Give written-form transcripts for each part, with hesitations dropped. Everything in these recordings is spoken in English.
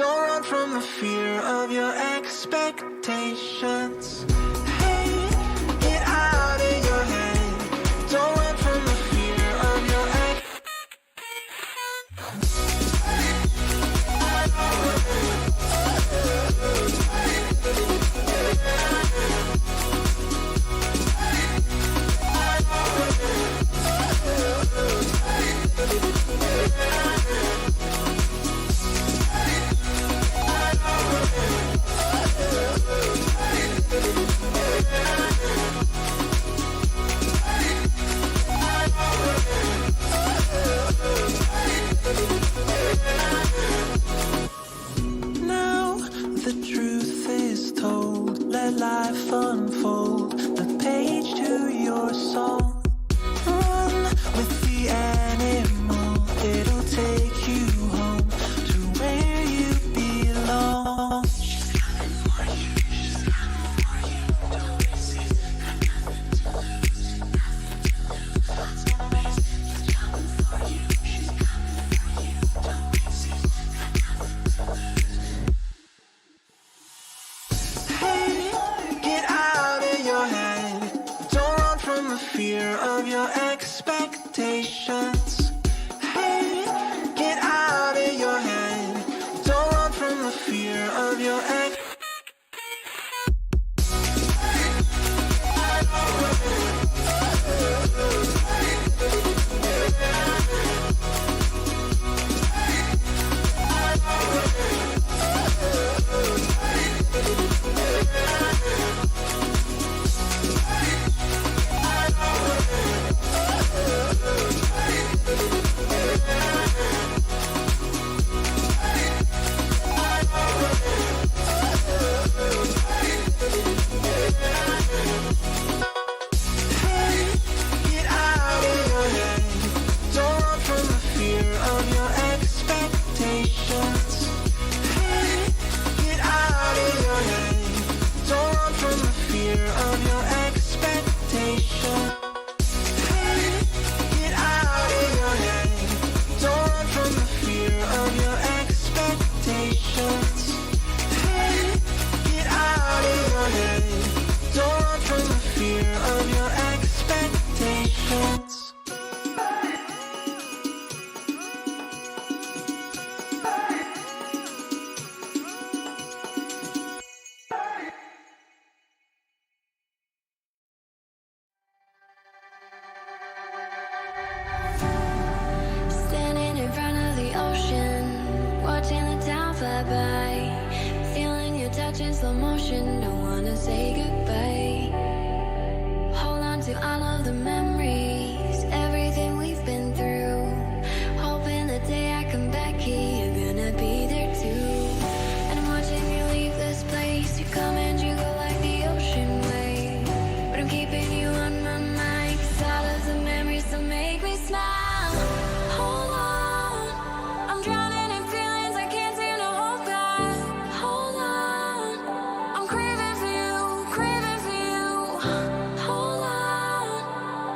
Don't run from the fear of your expectations. Hey, get out of your head. Don't run from the fear of your Now the truth is told, let life unfold the page to your song. Run with the animal, it'll take you home to where you belong. She's coming for you, she's coming for you. Don't miss it, got nothing to lose, nothing to lose. Don't miss it, she's coming for you, she's coming for you. Don't miss it, got nothing to lose. Hey, get out of your head. Don't run from the fear of your expectations. Hey, get out of your head. Don't run from the fear of your Standing in front of the ocean, watching the town fly by, feeling your touch in slow motion, don't wanna say goodbye. Hold on to all of the memories, everything we've been through, hoping the day I come back here, you're gonna be there too. And I'm watching you leave this place, you come and you go like the ocean wave, but I'm keeping you on my mind, 'cause all of the memories still make me smile. Hold on, I'm drowning in feelings I can't seem to hold back. Hold on, I'm craving for you, craving for you. Hold on,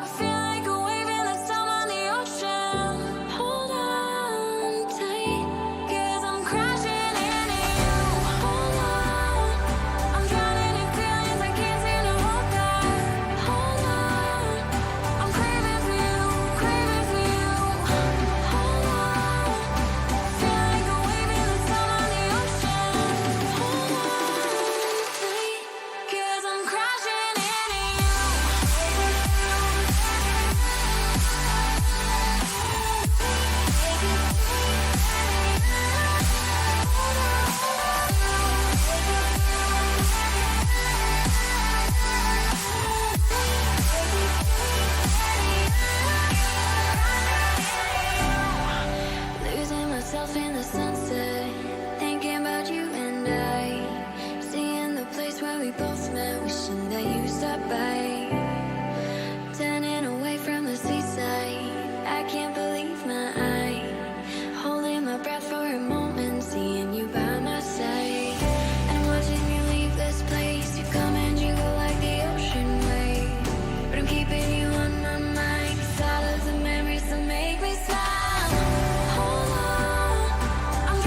I feel like a wave in the storm on the ocean. Hold on tight, 'cause I'm crashing into you. Hold on, I'm drowning in feelings I can't seem to hold back. Hold on, I'm craving for you, craving for you. Hold on, feel like a wave in the storm on the ocean. Hold on tight, 'cause I'm crashing into you. Losing myself in the sunset, thinking about you and I, seeing the place where we both met, wishing that you stopped by. Turning away from the seaside, I can't believe my eyes, holding my breath for a moment, seeing you by my side. And I'm watching you leave this place, you come and you go like the ocean wave, but I'm keeping you on my mind, 'cause all of the memories that make me smile. Hold on, I'm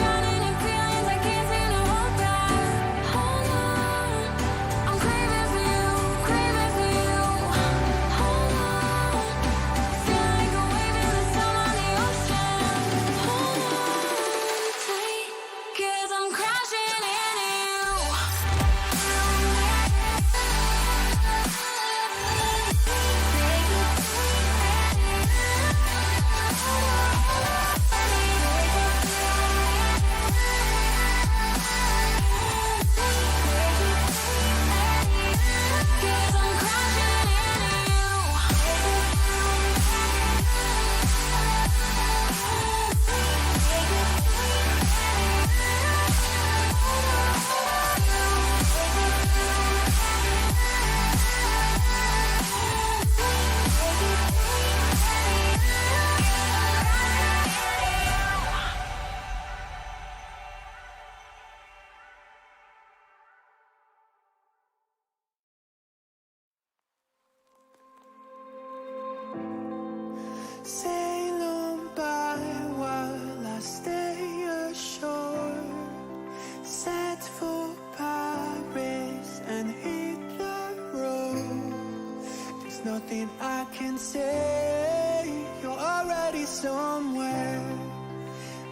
can say you're already somewhere.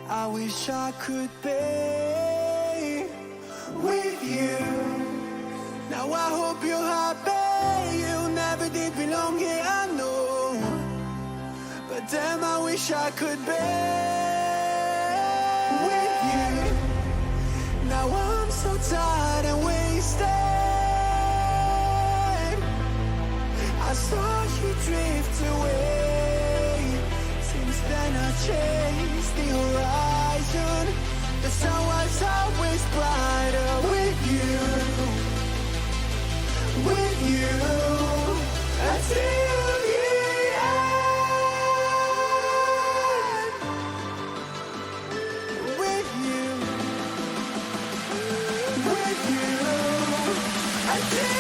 I wish I could be with you. Now I hope you're happy. You never did belong here, I know. But damn, I wish I could be with you. Now I'm so tired and wasted. I saw you drift away. Since then I chased the horizon. The sun was always brighter with you. With you, until the end. With you, until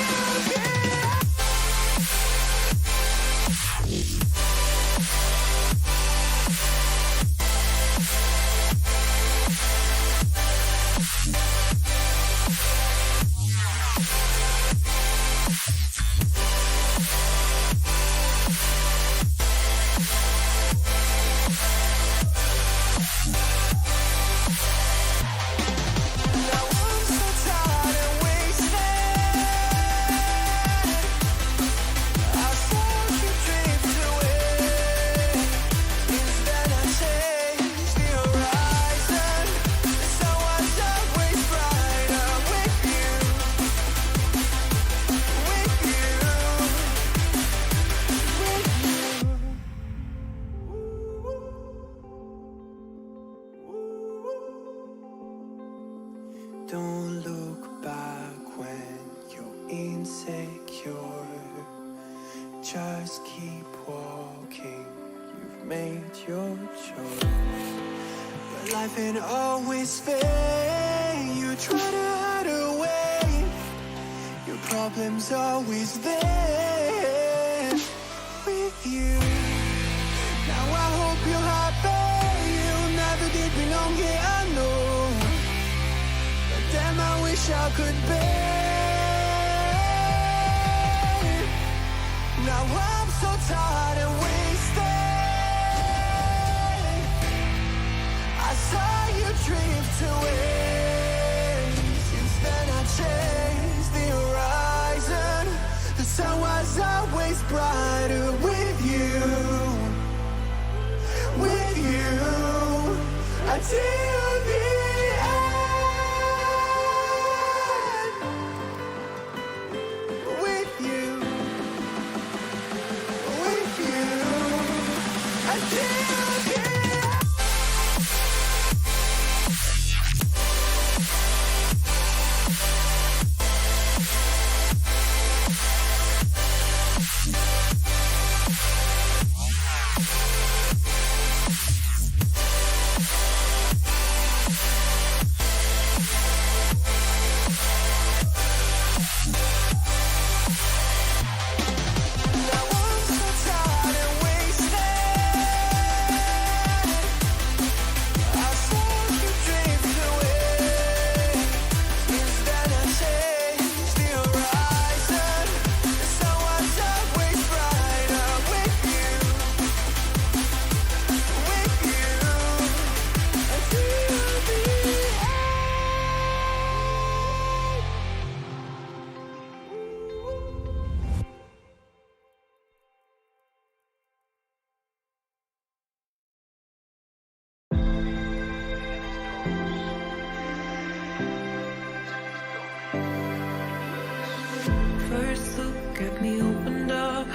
the end. Don't look back when you're insecure. Just keep walking, you've made your choice. But life ain't always fair. You try to hide away. Your problem's always there with you. Now I hope you're happy. You never did belong here, I know. Damn, I wish I could be. Now I'm so tired and wasted. I saw you drift away. Since then I chased the horizon. The sun was always brighter with you. With you, until the end. First look at me opened up.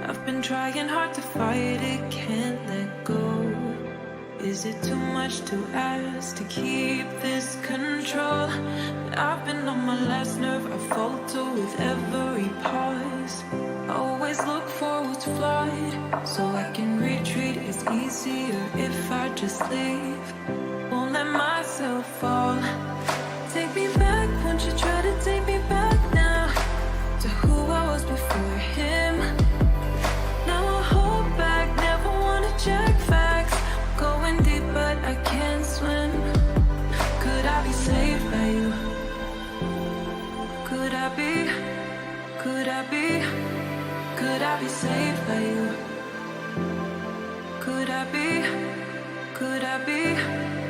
I've been trying hard to fight it, can't let go. Is it too much to ask to keep this control? But I've been on my last nerve, I falter with every pause. I always look for what's flawed, so I can retreat. It's easier if I just leave. Won't let myself fall. Take me back, won't you try to take me back now to who I was before him. Now I hold back, never wanna check facts. Going deep but I can't swim. Could I be saved by you? Could I be? Could I be? Could I I be saved by you? Could I be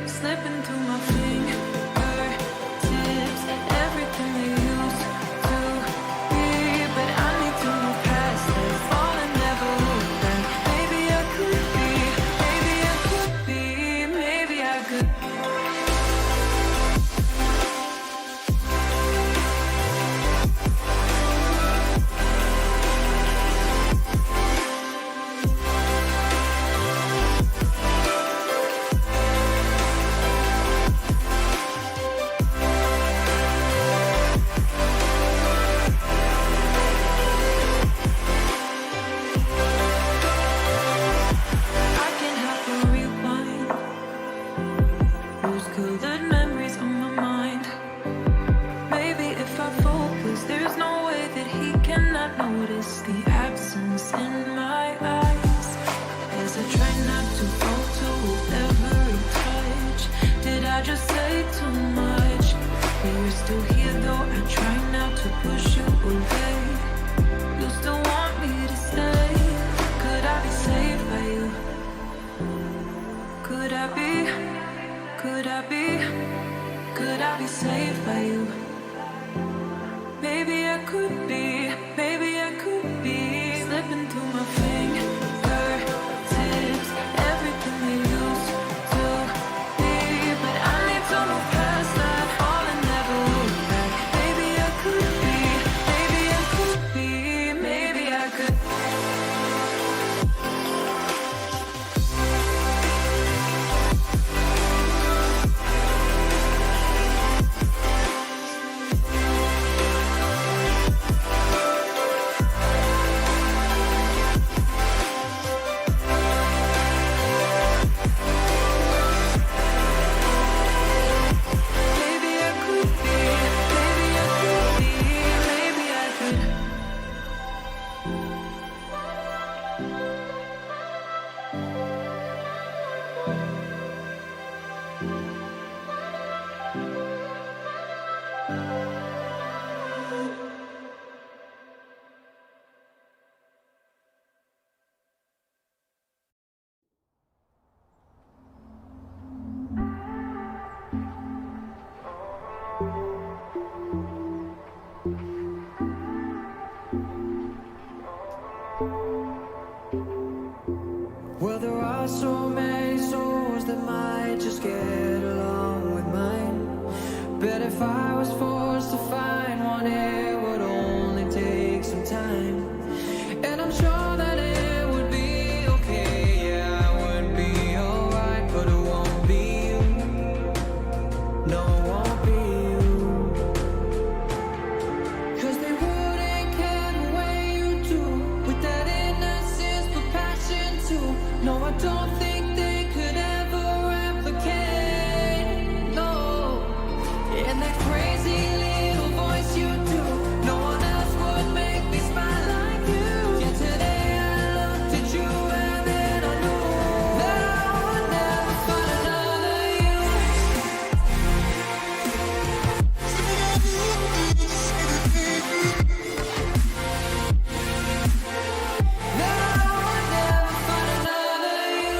slipping through my fingertips? Everything they used to be, but I need to move past it. Fall and never look back. Maybe I could be, maybe I could be, maybe I could. I can have a rewind. Rose colored memories on my mind. Maybe if I focus, there's no way that he cannot notice the absence in my eyes. As I try not to falter with every touch, did I just say too much? You're still here though, I try not to push you away. You still want me to stay. Could I be saved by you? Could I be, could I be, could I be saved by you? Maybe I could be, maybe I could be slipping through my fingertips. Everything they used to be, but I need to move past that. Fall and never look back. Maybe I could be, maybe I could be, maybe I could. Maybe I could be, maybe I could be, maybe I could. Well, there are so many souls that might just get along with mine. But if I was forced to find one, it would only take some time. And I'm sure that it would be okay, yeah, it would be alright. But it won't be you, no, it won't be you. 'Cause they wouldn't care the way you do, with that innocence but passion too. No, I don't think they could ever replicate, no. And that crazy little voice you do, no one else would make me smile like you. Yeah, today I looked at you and then I knew that I would never find another you. That I would never find another you.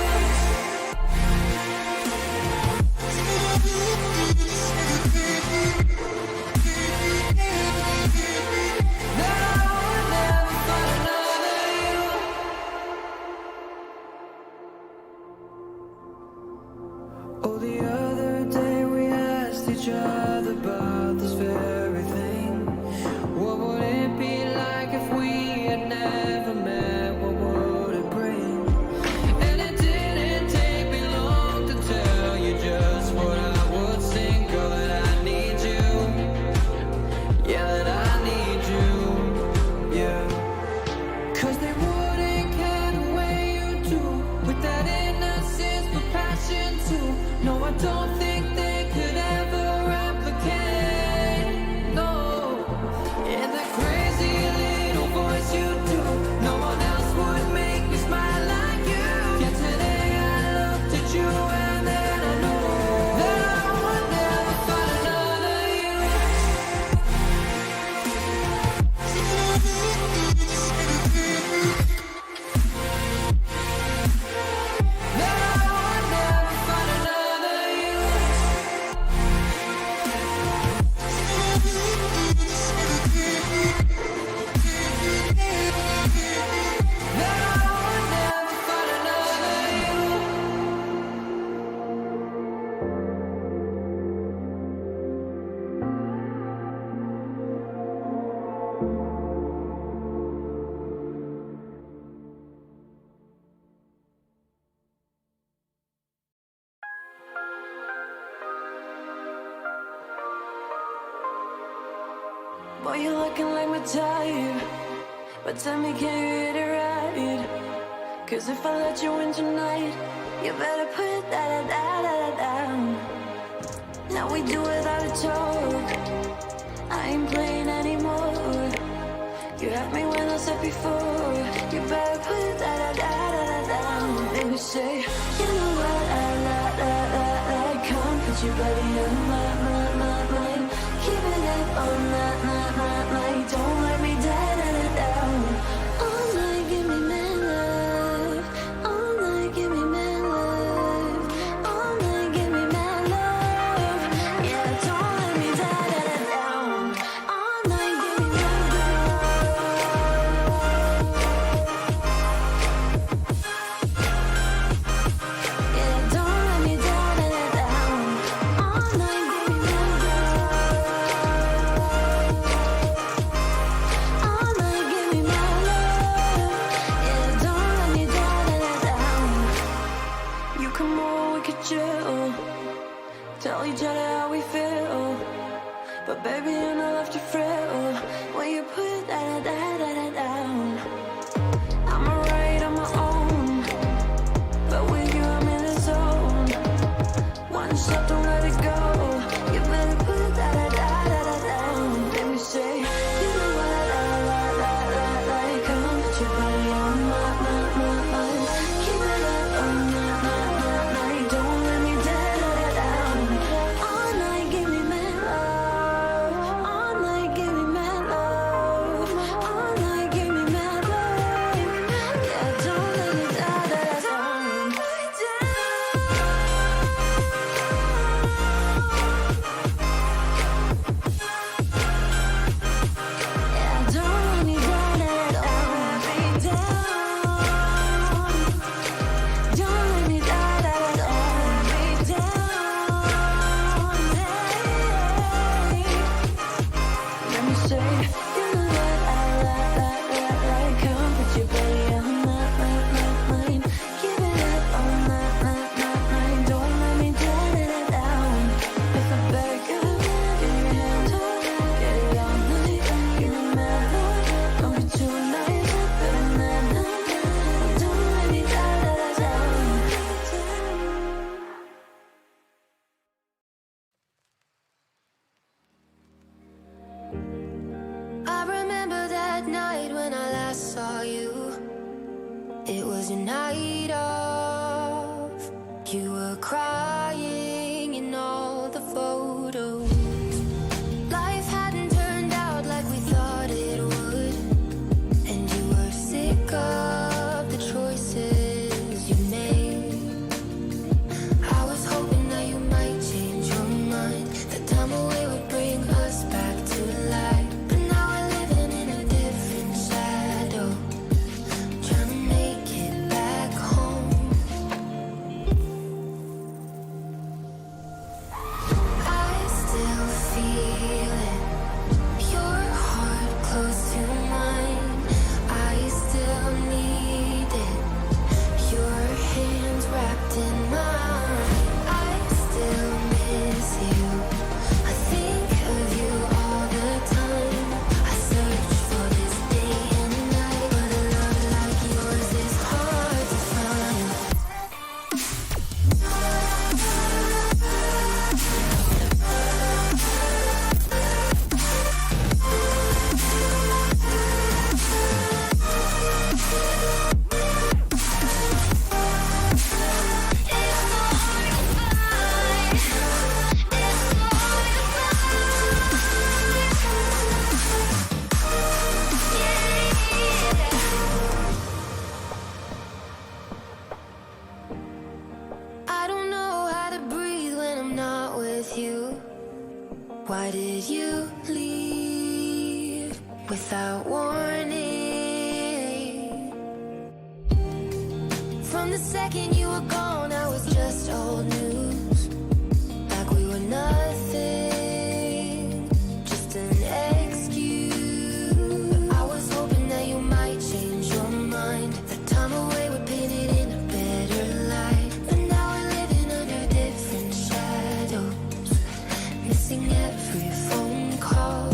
That I would never find another you. Oh, the other day we asked each other about this very thing. What would it be like if we had never met? What would it bring? And it didn't take me long to tell you just what I would think. Girl, that I need you. Yeah, that I need you. Yeah. 'Cause they wouldn't care the way you do, with that innocence but passion too. No, I don't think they could ever replicate, Boy, you're looking like my type, but tell me, can you hit it right? Cause if I let you in tonight, you better put that down. Now we do without a talk, I ain't playing anymore. You had me when I said before, you better put that down. Baby say, you know what I like, come put your body on my mind. Keep it up all night, don't let me down. All night, give me man love. All night, give me man love. All night, give me man love. Yeah, don't let me down. All night, give me man love. Yeah, don't let me down. All night, give me man love. All night, give me my love. Yeah, don't let me down. You come over, we could chill, tell each other how we feel. But baby, you're not left to frail when you put that down. I'm alright on my own, but with you I'm in the zone. One shot, don't let it go. You better put that down. Let me say, you know what I like. Come put your body on my mind. Keep it up all night. Don't let me down. All night, give me mad love. All night, give me mad love. All night, give me mad love. Yeah, don't let me down. Yeah, don't let me down at all. Don't let me down at all. Let me say, you know what I like. Come put your body on my mind. Give it up all night. Don't let me down. If I back up, get your hands up, get it all night. Give me mad love, don't be too nice, but I'm not. Don't let me down. I remember that night when I last saw you. It was a night of, you were crying in all the photos. Life hadn't turned out like we thought it would, and you were sick of the choices you made. I was hoping that you might change your mind, that time away would bring us back to life. But now we're living in a different shadow, trying to make it back home. I still feel it, your heart close to mine. I still need it, your hands wrapped in mine. I still miss you, I think of you all the time. I search for this day and night, but a love like yours is hard to find. I don't know how to breathe when I'm not with you. Why did you leave without warning? From the second you were gone, I was just old news, like we were nothing, just an excuse. I was hoping that you might change your mind, that time away would paint it in a better light. But now we're living under different shadows, missing every phone call.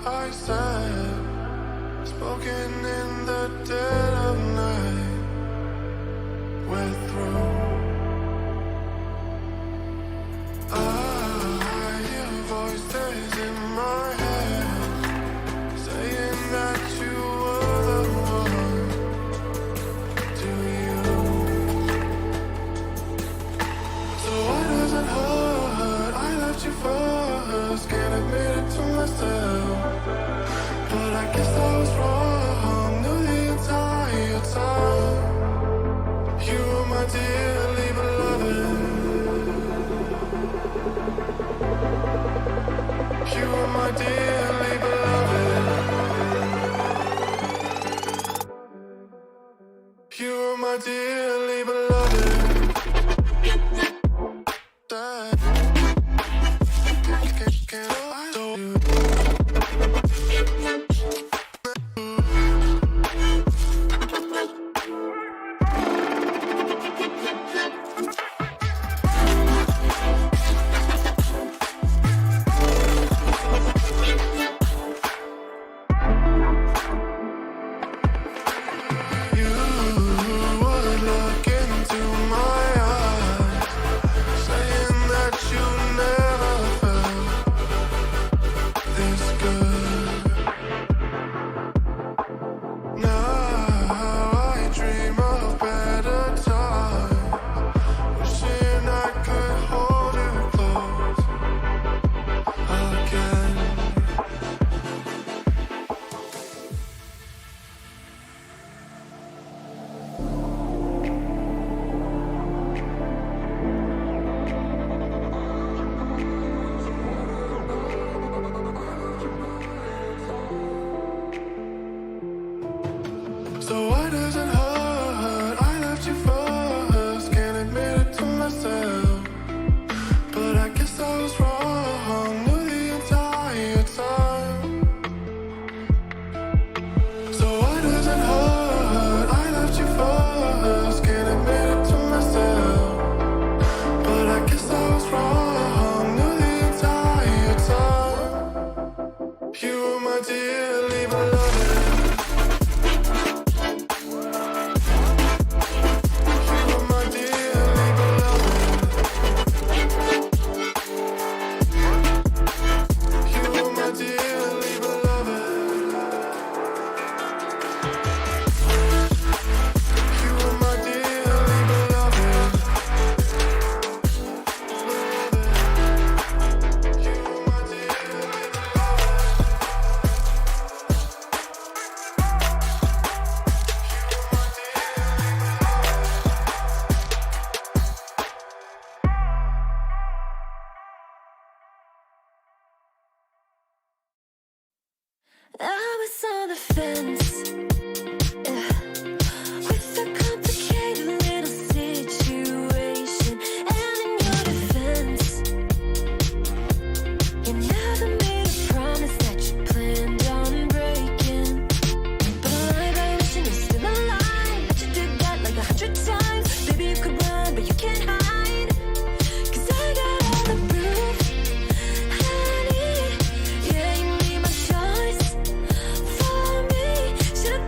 I said, spoken in the dead of night. We're through. I hear voices in my head saying that you were the one. Do you? So why does it hurt? I left you first, can't admit it to myself. But I guess I was wrong, knew the entire time. You were my dearly beloved. You were my dearly beloved. You were my dearly beloved. Can I do you? You would look into my eyes, saying that you never felt this good. Now I dream of better times, wishing I could hold you close again. So why does it hurt? I left you first, can't admit it to myself. But I guess I was wrong, knew the entire time. So why does it hurt? I left you first, can't admit it to myself. But I guess I was wrong, knew the entire time. You were my dearly beloved. You were my dearly beloved. You were my dearly beloved. You were my dearly beloved. You were my dearly I was on the fence, yeah, with a complicated little situation. And in your defense, you never made a promise that you planned on breaking. But I lied by wishing you're still alive. But you did that like 100 times. Baby, you could run, but you can't hide. 'Cause I got all the proof I need. Yeah, you made my choice for me. Should've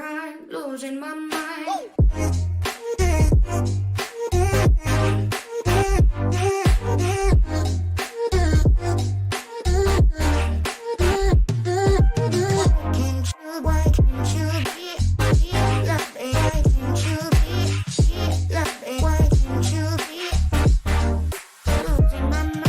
mind, losing my mind. Why can't you be loving? Why can't you be loving? Why can't you be losing my mind?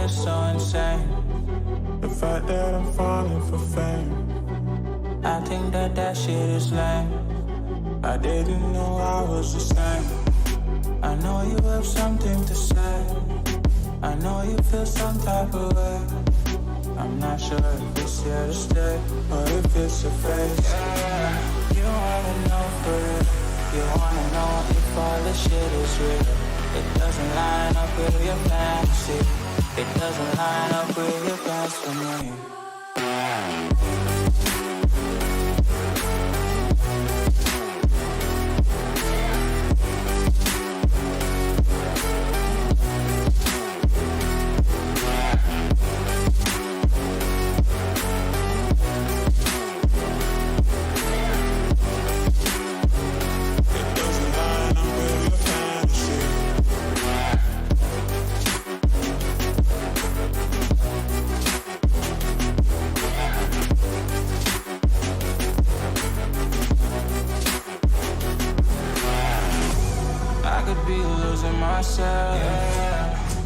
is so insane. The fact that I'm falling for fame. I think that shit is lame. I didn't know I was the same. I know you have something to say. I know you feel some type of way. I'm not sure if it's here to stay or if it's a phase. Yeah, you wanna know for real. You wanna know if all this shit is real. It doesn't line up with your fantasy. It doesn't line up with your plans for me.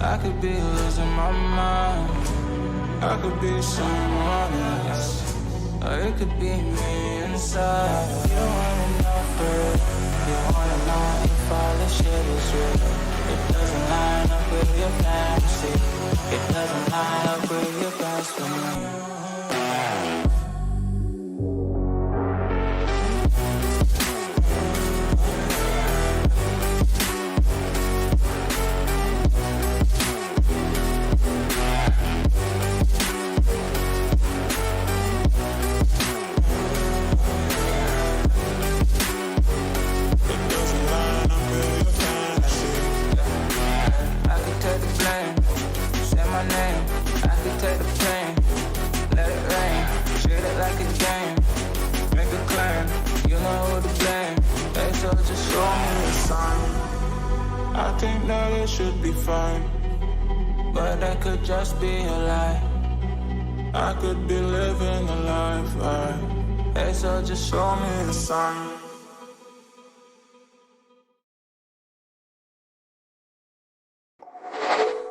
I could be losing my mind. I could be someone else, or it could be me inside. You wanna know for real. You wanna know if all this shit is real. It doesn't line up with your fantasy. It doesn't line up with your plans for me. I think that it should be fine, but that could just be a lie. I could be living a life right. Hey, so just show me the sign.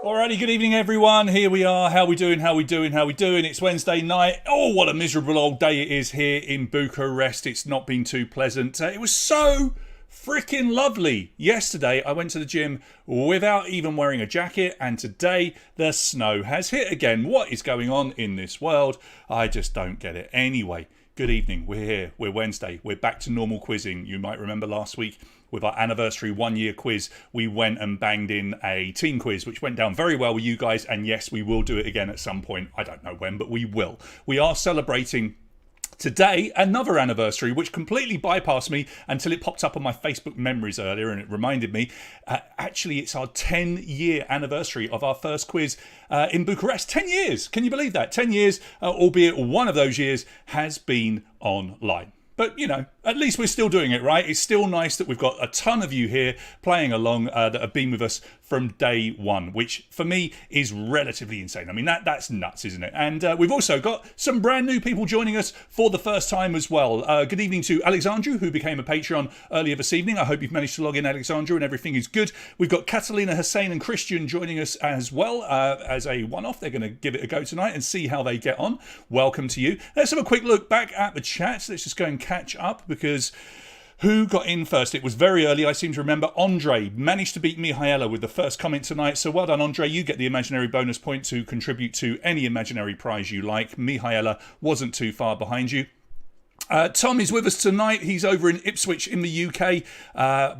Alrighty, good evening everyone. Here we are. How we doing? It's Wednesday night. Oh, what a miserable old day it is here in Bucharest. It's not been too pleasant. It was so freaking lovely. Yesterday I went to the gym without even wearing a jacket, and today the snow has hit again. What is going on in this world? I just don't get it. Anyway, good evening. We're here. We're Wednesday. We're back to normal quizzing. You might remember last week with our anniversary 1 year quiz, we went and banged in a team quiz, which went down very well with you guys. And yes, we will do it again at some point. I don't know when, but we will. We are celebrating today another anniversary, which completely bypassed me until it popped up on my Facebook memories earlier, and it reminded me, actually it's our 10-year anniversary of our first quiz in Bucharest. 10 years! Can you believe that? 10 years, albeit one of those years has been online. But, you know, at least we're still doing it, right? It's still nice that we've got a ton of you here playing along that have been with us from day one, which for me is relatively insane. I mean, that's nuts, isn't it? And we've also got some brand new people joining us for the first time as well. Good evening to Alexandru, who became a Patreon earlier this evening. I hope you've managed to log in, Alexandru, and everything is good. We've got Catalina, Hussein and Christian joining us as well as a one-off. They're going to give it a go tonight and see how they get on. Welcome to you. Let's have a quick look back at the chat. Let's just go and catch up, because who got in first? It was very early. I seem to remember Andre managed to beat Mihaela with the first comment tonight. So well done, Andre. You get the imaginary bonus point to contribute to any imaginary prize you like. Mihaela wasn't too far behind you. Tom is with us tonight. He's over in Ipswich in the UK,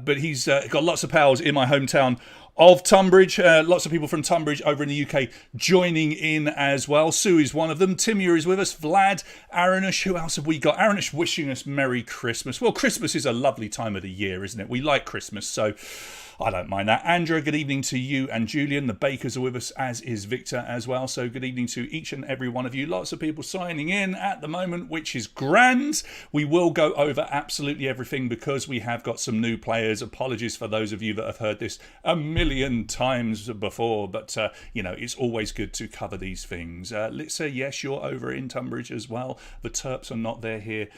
but he's got lots of pals in my hometown of Tunbridge. Lots of people from Tunbridge over in the UK joining in as well. Sue is one of them. Timur is with us. Vlad, Aranush. Who else have we got? Aranush wishing us Merry Christmas. Well, Christmas is a lovely time of the year, isn't it? We like Christmas, so I don't mind that. Andrea, good evening to you and Julian. The Bakers are with us, as is Victor as well. So good evening to each and every one of you. Lots of people signing in at the moment, which is grand. We will go over absolutely everything because we have got some new players. Apologies for those of you that have heard this a million times before, but you know, it's always good to cover these things. Let's say yes, you're over in Tunbridge as well. The Terps are not there here,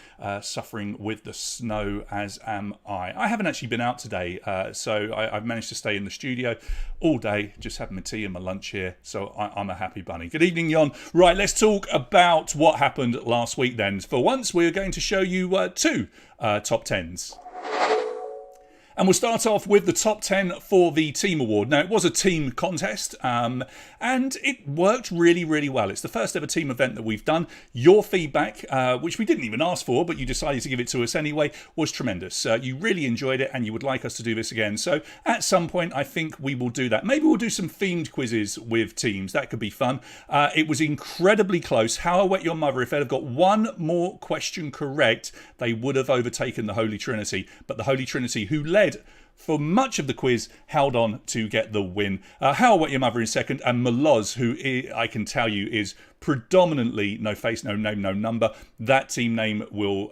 suffering with the snow, as am I. I haven't actually been out today, so I've managed to stay in the studio all day, just having my tea and my lunch here. So I'm a happy bunny. Good evening, Jon. Right, let's talk about what happened last week then. For once, we're going to show you two top 10s. And we'll start off with the top 10 for the team award. Now, it was a team contest, and it worked really, really well. It's the first ever team event that we've done. Your feedback, which we didn't even ask for, but you decided to give it to us anyway, was tremendous. You really enjoyed it, and you would like us to do this again. So at some point, I think we will do that. Maybe we'll do some themed quizzes with teams. That could be fun. It was incredibly close. How I Wet Your Mother, if they'd have got one more question correct, they would have overtaken the Holy Trinity. But the Holy Trinity, who led for much of the quiz, held on to get the win. How I Wet Your Mother in second, and Maloz, who I can tell you is predominantly no face, no name, no number. That team name will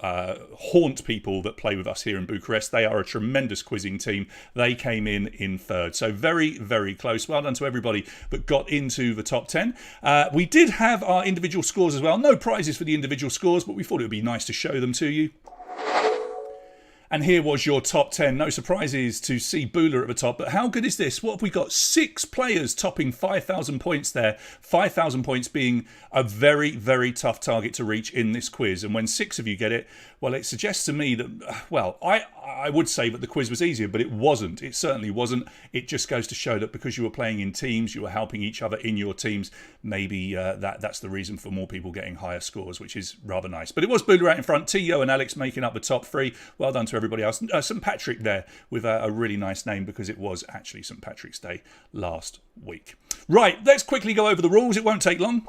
haunt people that play with us here in Bucharest. They are a tremendous quizzing team. They came in third. So very, very close. Well done to everybody that got into the top 10. We did have our individual scores as well. No prizes for the individual scores, but we thought it would be nice to show them to you. And here was your top 10. No surprises to see Bula at the top. But how good is this? What have we got? 6 players topping 5,000 points there. 5,000 points being a very, very tough target to reach in this quiz. And when 6 of you get it, well, it suggests to me that, well, I would say that the quiz was easier, but it wasn't. It certainly wasn't. It just goes to show that because you were playing in teams, you were helping each other in your teams. Maybe that's the reason for more people getting higher scores, which is rather nice. But it was Bula out in front. Tio and Alex making up the top 3. Well done to everybody else. St. Patrick there with a really nice name because it was actually St. Patrick's Day last week. Right, let's quickly go over the rules. It won't take long.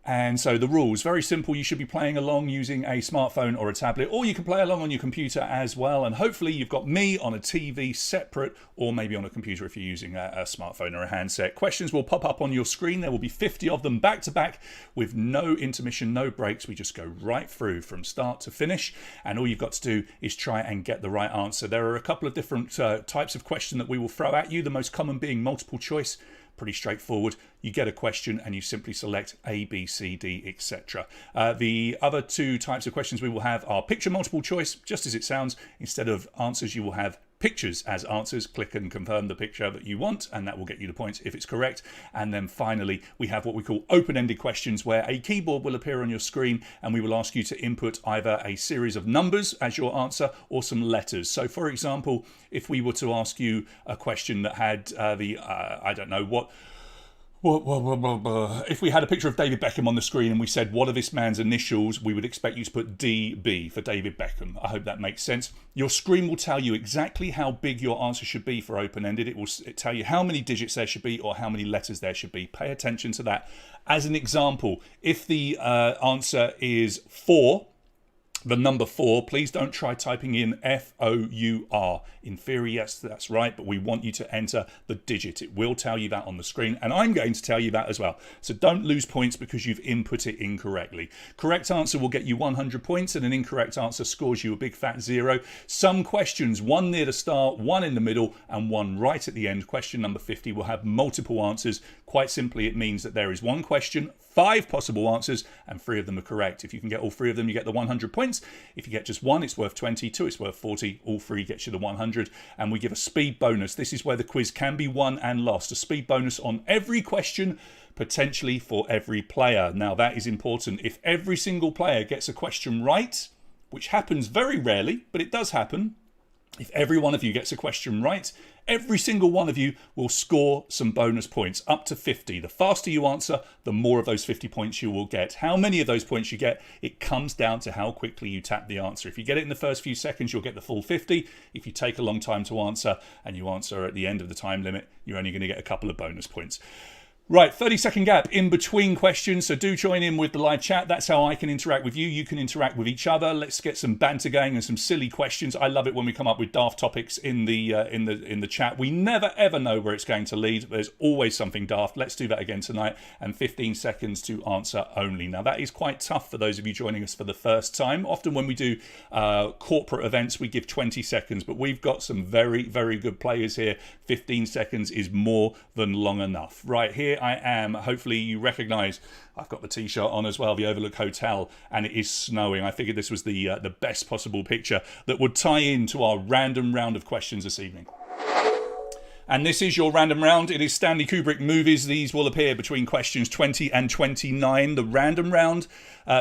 And so the rules, very simple. You should be playing along using a smartphone or a tablet, or you can play along on your computer as well. And hopefully you've got me on a TV separate, or maybe on a computer if you're using a smartphone or a handset. Questions will pop up on your screen. There will be 50 of them back to back with no intermission, no breaks. We just go right through from start to finish. And all you've got to do is try and get the right answer. There are a couple of different types of question that we will throw at you. The most common being multiple choice. Pretty straightforward. You get a question and you simply select A, B, C, D, etc. The other 2 types of questions we will have are picture multiple choice, just as it sounds. Instead of answers, you will have pictures as answers. Click and confirm the picture that you want, and that will get you the points if it's correct. And then finally, we have what we call open-ended questions, where a keyboard will appear on your screen and we will ask you to input either a series of numbers as your answer or some letters. So for example, if we were to ask you a question that had I don't know what, if we had a picture of David Beckham on the screen and we said, what are this man's initials? We would expect you to put DB for David Beckham. I hope that makes sense. Your screen will tell you exactly how big your answer should be for open-ended. It will tell you how many digits there should be or how many letters there should be. Pay attention to that. As an example, if the answer is 4, the number 4, please don't try typing in F-O-U-R. In theory, yes, that's right, but we want you to enter the digit. It will tell you that on the screen, and I'm going to tell you that as well. So don't lose points because you've input it incorrectly. Correct answer will get you 100 points, and an incorrect answer scores you a big fat 0. Some questions, 1 near the start, 1 in the middle, and 1 right at the end. Question number 50 will have multiple answers. Quite simply, it means that there is 1 question, 5 possible answers, and 3 of them are correct. If you can get all 3 of them, you get the 100 points. If you get just 1, it's worth 20. 2, it's worth 40. All 3 gets you the 100. And we give a speed bonus. This is where the quiz can be won and lost. A speed bonus on every question, potentially for every player. Now, that is important. If every single player gets a question right, which happens very rarely, but it does happen, if every one of you gets a question right, every single one of you will score some bonus points, up to 50. The faster you answer, the more of those 50 points you will get. How many of those points you get, it comes down to how quickly you tap the answer. If you get it in the first few seconds, you'll get the full 50. If you take a long time to answer and you answer at the end of the time limit, you're only going to get a couple of bonus points. Right, 30-second gap in between questions, so do join in with the live chat. That's how I can interact with you. You can interact with each other. Let's get some banter going and some silly questions. I love it when we come up with daft topics in the chat. We never ever know where it's going to lead. There's always something daft. Let's do that again tonight. And 15 seconds to answer only. Now that is quite tough for those of you joining us for the first time. Often when we do corporate events, we give 20 seconds, but we've got some very, very good players here. 15 seconds is more than long enough. Right here. here I am. Hopefully you recognise I've got the t-shirt on as well, the Overlook Hotel, and it is snowing. I figured this was the best possible picture that would tie into our random round of questions this evening. And this is your random round. It is Stanley Kubrick movies. These will appear between questions 20 and 29. The random round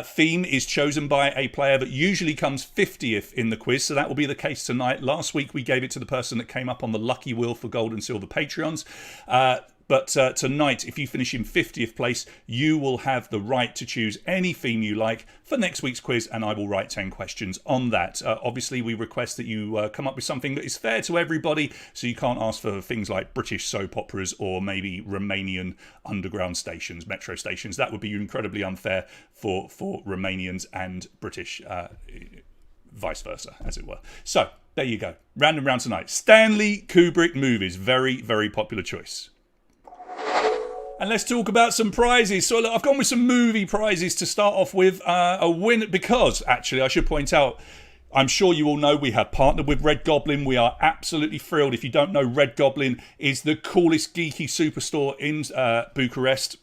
theme is chosen by a player that usually comes 50th in the quiz. So that will be the case tonight. Last week we gave it to the person that came up on the lucky wheel for gold and silver Patreons. But tonight, if you finish in 50th place, you will have the right to choose any theme you like for next week's quiz, and I will write 10 questions on that. Obviously, we request that you come up with something that is fair to everybody, so you can't ask for things like British soap operas or maybe Romanian underground stations, metro stations. That would be incredibly unfair for Romanians and British, vice versa, as it were. So, there you go. Random round tonight. Stanley Kubrick movies. Very, very popular choice. And let's talk about some prizes. So look, I've gone with some movie prizes to start off with. A win, because actually I should point out, I'm sure you all know we have partnered with Red Goblin. We are absolutely thrilled. If you don't know, Red Goblin is the coolest geeky superstore in Bucharest.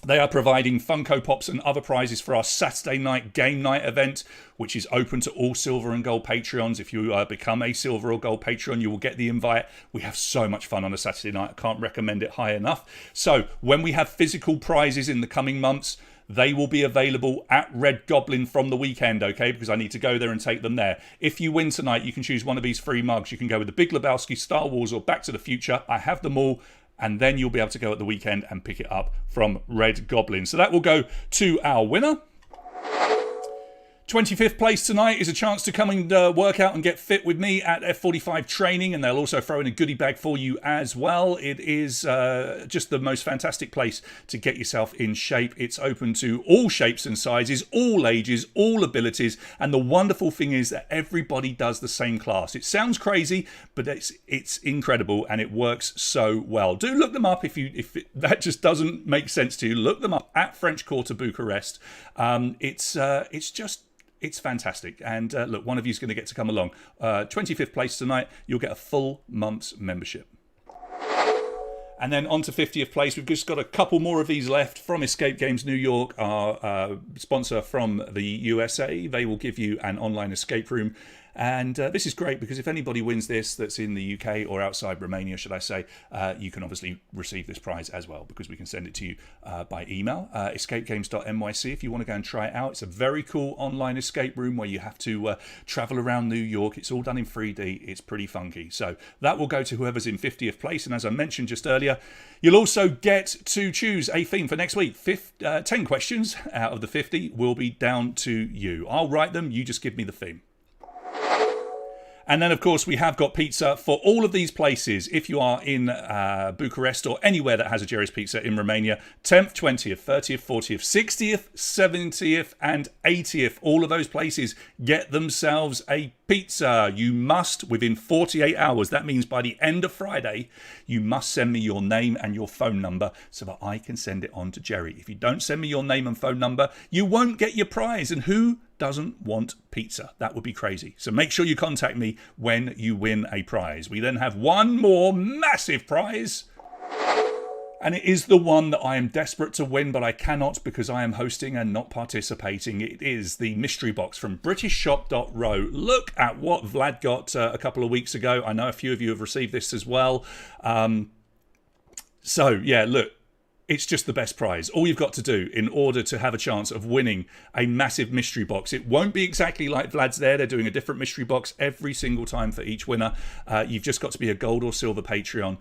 They are providing Funko Pops and other prizes for our Saturday night game night event, which is open to all silver and gold Patreons. If you become a silver or gold Patreon, you will get the invite. We have so much fun on a Saturday night. I can't recommend it high enough. So when we have physical prizes in the coming months, they will be available at Red Goblin from the weekend, okay? Because I need to go there and take them there. If you win tonight, you can choose one of these free mugs. You can go with the Big Lebowski, Star Wars, or Back to the Future. I have them all. And then you'll be able to go at the weekend and pick it up from Red Goblin. So that will go to our winner. 25th place tonight is a chance to come and work out and get fit with me at F45 training, and they'll also throw in a goodie bag for you as well. It is just the most fantastic place to get yourself in shape. It's open to all shapes and sizes, all ages, all abilities, and the wonderful thing is that everybody does the same class. It sounds crazy, but it's incredible and it works so well. Do look them up if that just doesn't make sense to you. Look them up at French Quarter Bucharest. It's fantastic. And look, one of you is going to get to come along. 25th place tonight, you'll get a full month's membership. And then on to 50th place. We've just got a couple more of these left from Escape Games New York, our sponsor from the USA. They will give you an online escape room. And this is great because if anybody wins this that's in the UK or outside Romania, should I say, you can obviously receive this prize as well because we can send it to you by email, escapegames.nyc if you want to go and try it out. It's a very cool online escape room where you have to travel around New York. It's all done in 3D. It's pretty funky. So that will go to whoever's in 50th place. And as I mentioned just earlier, you'll also get to choose a theme for next week. 10 questions out of the 50 will be down to you. I'll write them. You just give me the theme. And then, of course, we have got pizza for all of these places. If you are in Bucharest or anywhere that has a Jerry's Pizza in Romania, 10th, 20th, 30th, 40th, 60th, 70th and 80th, all of those places get themselves a pizza. You must, within 48 hours, that means by the end of Friday, you must send me your name and your phone number so that I can send it on to Jerry. If you don't send me your name and phone number, you won't get your prize. And who doesn't want pizza? That would be crazy. So make sure you contact me when you win a prize. We then have one more massive prize. And it is the one that I am desperate to win, but I cannot because I am hosting and not participating. It is the mystery box from BritishShop.ro. Look at what Vlad got a couple of weeks ago. I know a few of you have received this as well. So, yeah, look. It's just the best prize. All you've got to do in order to have a chance of winning a massive mystery box. It won't be exactly like Vlad's there. They're doing a different mystery box every single time for each winner. You've just got to be a gold or silver Patreon.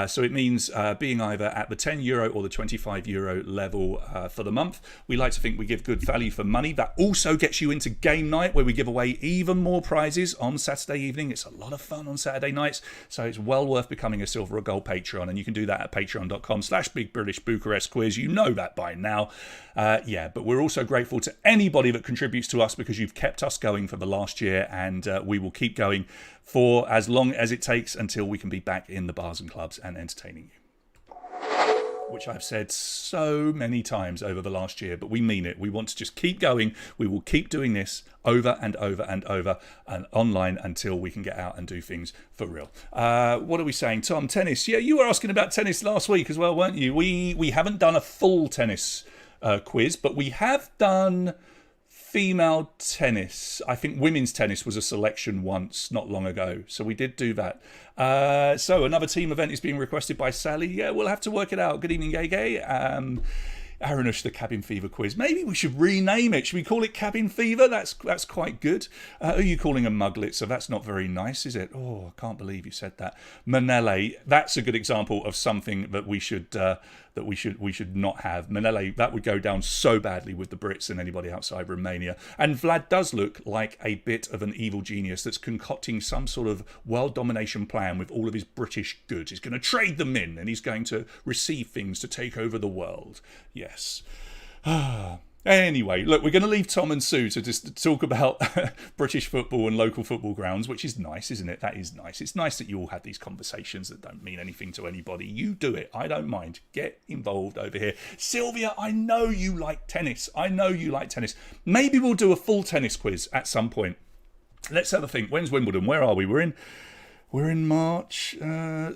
So it means being either at the €10 or the €25 level for the month. We like to think we give good value for money. That also gets you into game night where we give away even more prizes on Saturday evening. It's a lot of fun on Saturday nights. So it's well worth becoming a silver or gold Patreon. And you can do that at patreon.com/BigBritishBucharest Quiz. You know that by now. But we're also grateful to anybody that contributes to us because you've kept us going for the last year, and we will keep going for as long as it takes until we can be back in the bars and clubs and entertaining you. which I've said so many times over the last year, but we mean it. We want to just keep going. We will keep doing this over and over and over and online until we can get out and do things for real. What are we saying? Tom, tennis. Yeah, you were asking about tennis last week as well, weren't you? We haven't done a full tennis quiz, but we have done female tennis. I think women's tennis was a selection once, not long ago. So we did do that. So another team event is being requested by Sally. Yeah, we'll have to work it out. Good evening, Gay Gay. Aranush, the Cabin Fever quiz. Maybe we should rename it. Should we call it Cabin Fever? That's quite good. Who are you calling a muglet? So that's not very nice, is it? Oh, I can't believe you said that. Manele. That's a good example of something that we should not have. Manele, that would go down so badly with the Brits and anybody outside Romania. And Vlad does look like a bit of an evil genius that's concocting some sort of world domination plan with all of his British goods. He's going to trade them in and he's going to receive things to take over the world. Yes. Anyway, look, we're going to leave Tom and Sue to just talk about British football and local football grounds, which is nice, isn't it? That is nice. It's nice that you all have these conversations that don't mean anything to anybody. You do it. I don't mind. Get involved over here. Sylvia, I know you like tennis. Maybe we'll do a full tennis quiz at some point. Let's have a think. When's Wimbledon? Where are we? We're in March.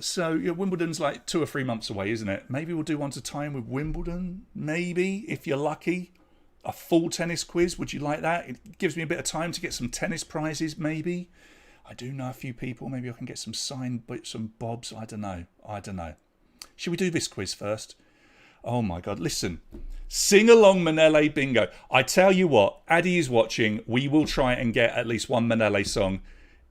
So yeah, Wimbledon's like 2 or 3 months away, isn't it? Maybe we'll do one to time with Wimbledon. Maybe, if you're lucky. A full tennis quiz, would you like that? It gives me a bit of time to get some tennis prizes, maybe. I do know a few people. Maybe I can get some signed bits and bobs. I don't know. Should we do this quiz first? Oh my God, listen. Sing along Manele Bingo. I tell you what, Addy is watching. We will try and get at least one Manele song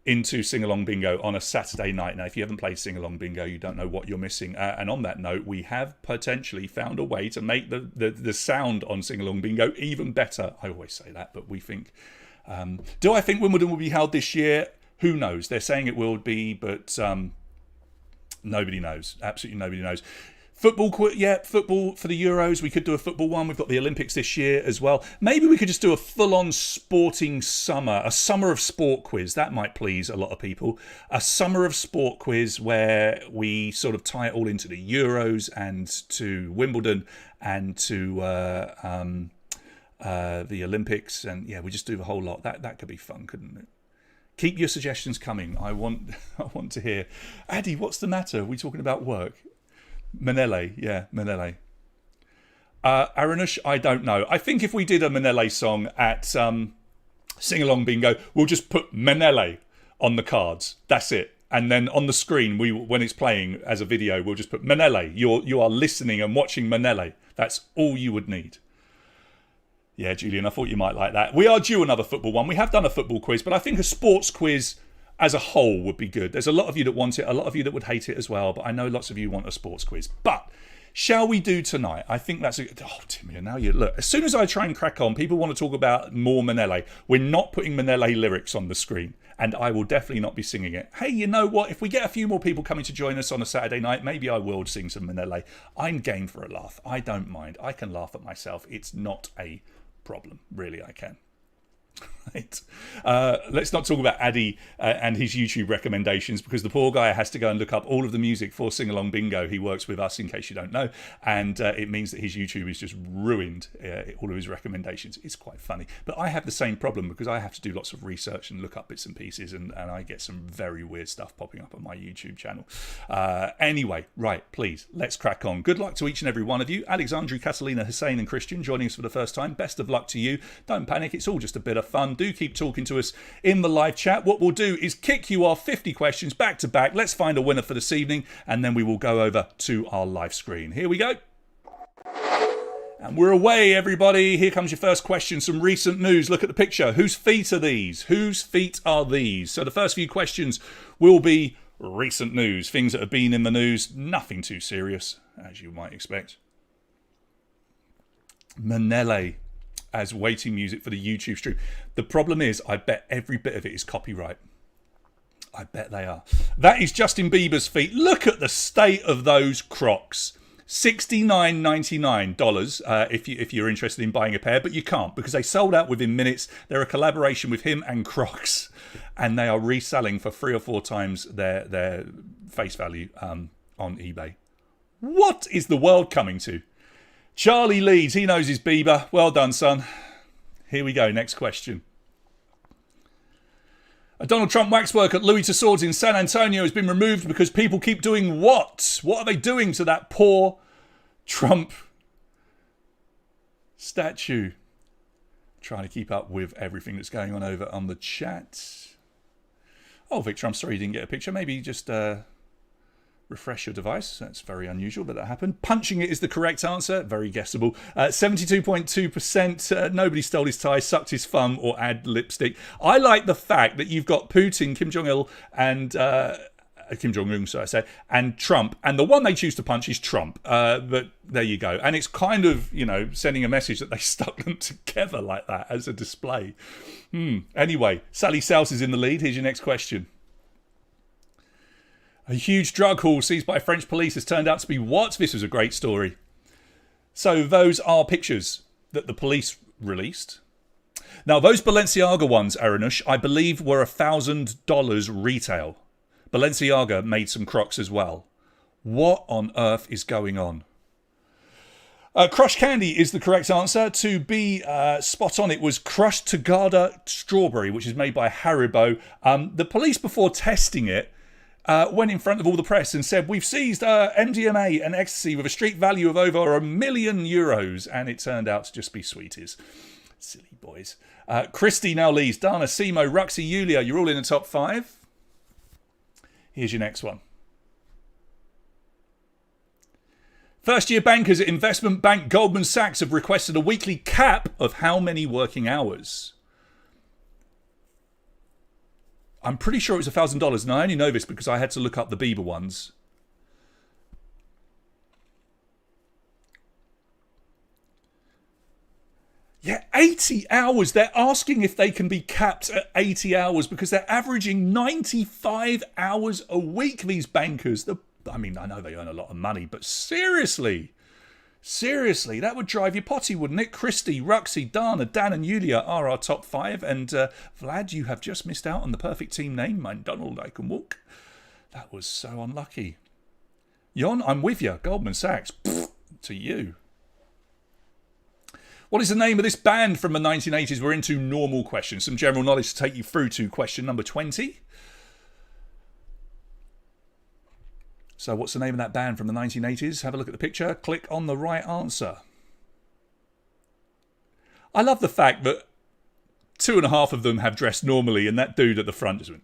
into Sing Along Bingo on a Saturday night. Now, if you haven't played Sing Along Bingo, you don't know what you're missing. And on that note, we have potentially found a way to make the sound on Sing Along Bingo even better. I always say that, but we think... do I think Wimbledon will be held this year? Who knows? They're saying it will be, but nobody knows. Absolutely nobody knows. Football for the Euros. We could do a football one. We've got the Olympics this year as well. Maybe we could just do a full-on sporting summer, a summer of sport quiz. That might please a lot of people. A summer of sport quiz where we sort of tie it all into the Euros and to Wimbledon and to the Olympics. And yeah, we just do the whole lot. That could be fun, couldn't it? Keep your suggestions coming. I want to hear. Addy, what's the matter? Are we talking about work? Manele, yeah, Manele. Aranush, I don't know. I think if we did a Manele song at Sing Along Bingo, we'll just put Manele on the cards. That's it. And then on the screen, when it's playing as a video, we'll just put Manele. You are listening and watching Manele. That's all you would need. Yeah, Julian, I thought you might like that. We are due another football one. We have done a football quiz, but I think a sports quiz as a whole would be good. There's a lot of you that want it, a lot of you that would hate it as well, but I know lots of you want a sports quiz. But shall we do tonight? I think that's Timmy, now you look. As soon as I try and crack on, people want to talk about more Manele. We're not putting Manele lyrics on the screen, and I will definitely not be singing it. Hey, you know what? If we get a few more people coming to join us on a Saturday night, maybe I will sing some Manele. I'm game for a laugh. I don't mind. I can laugh at myself. It's not a problem. Really, I can. Right. Let's not talk about Addy and his YouTube recommendations, because the poor guy has to go and look up all of the music for Sing Along Bingo. He works with us, in case you don't know, and it means that his YouTube is just ruined, all of his recommendations. It's quite funny, but I have the same problem because I have to do lots of research and look up bits and pieces, and I get some very weird stuff popping up on my YouTube channel. Anyway, right, please, let's crack on. Good luck to each and every one of you. Alexandri, Catalina, Hussein and Christian joining us for the first time. Best of luck to you. Don't panic, it's all just a bit of fun. Do keep talking to us in the live chat. What we'll do is kick you off 50 questions back to back. Let's find a winner for this evening, and then we will go over to our live screen. Here we go. And we're away, everybody. Here comes your first question. Some recent news. Look at the picture. Whose feet are these? Whose feet are these? So the first few questions will be recent news. Things that have been in the news. Nothing too serious, as you might expect. Manele as waiting music for the YouTube stream. The problem is, I bet every bit of it is copyright. I bet they are. That is Justin Bieber's feet. Look at the state of those Crocs. $69.99 if you're interested in buying a pair, but you can't because they sold out within minutes. They're a collaboration with him and Crocs, and they are reselling for 3 or 4 times their face value on eBay. What is the world coming to? Charlie Leeds, he knows his Bieber. Well done, son. Here we go, next question. A Donald Trump waxwork at Louis Tussauds in San Antonio has been removed because people keep doing what? What are they doing to that poor Trump statue? Trying to keep up with everything that's going on over on the chat. Oh, Victor, I'm sorry you didn't get a picture. Maybe just refresh your device. That's very unusual, but that happened. Punching it is the correct answer. Very guessable. 72.2%. Nobody stole his tie, sucked his thumb, or add lipstick. I like the fact that you've got Putin, Kim Jong-il, and Kim Jong-un, so I say, and Trump. And the one they choose to punch is Trump. But there you go. And it's kind of, you know, sending a message that they stuck them together like that as a display. Anyway, Sally Souse is in the lead. Here's your next question. A huge drug haul seized by French police has turned out to be what? This was a great story. So those are pictures that the police released. Now, those Balenciaga ones, Aranush, I believe were $1,000 retail. Balenciaga made some Crocs as well. What on earth is going on? Crushed candy is the correct answer. To be spot on, it was crushed Tagada strawberry, which is made by Haribo. The police, before testing it, went in front of all the press and said, we've seized MDMA and ecstasy with a street value of over €1 million. And it turned out to just be sweeties. Silly boys. Christy now leads. Dana, Simo, Ruxy, Yulia, you're all in the top 5. Here's your next one. First-year bankers at investment bank Goldman Sachs have requested a weekly cap of how many working hours? I'm pretty sure it was $1,000, and I only know this because I had to look up the Bieber ones. Yeah, 80 hours. They're asking if they can be capped at 80 hours because they're averaging 95 hours a week, these bankers. I mean, I know they earn a lot of money, but seriously, that would drive you potty, wouldn't it? Christy, Ruxy, Dana, Dan and Yulia are our top 5. And Vlad, you have just missed out on the perfect team name. Mine, Donald, I can walk. That was so unlucky. Jon, I'm with you. Goldman Sachs. Pfft, to you. What is the name of this band from the 1980s? We're into normal questions. Some general knowledge to take you through to question number 20. So what's the name of that band from the 1980s? Have a look at the picture. Click on the right answer. I love the fact that 2.5 of them have dressed normally and that dude at the front just went,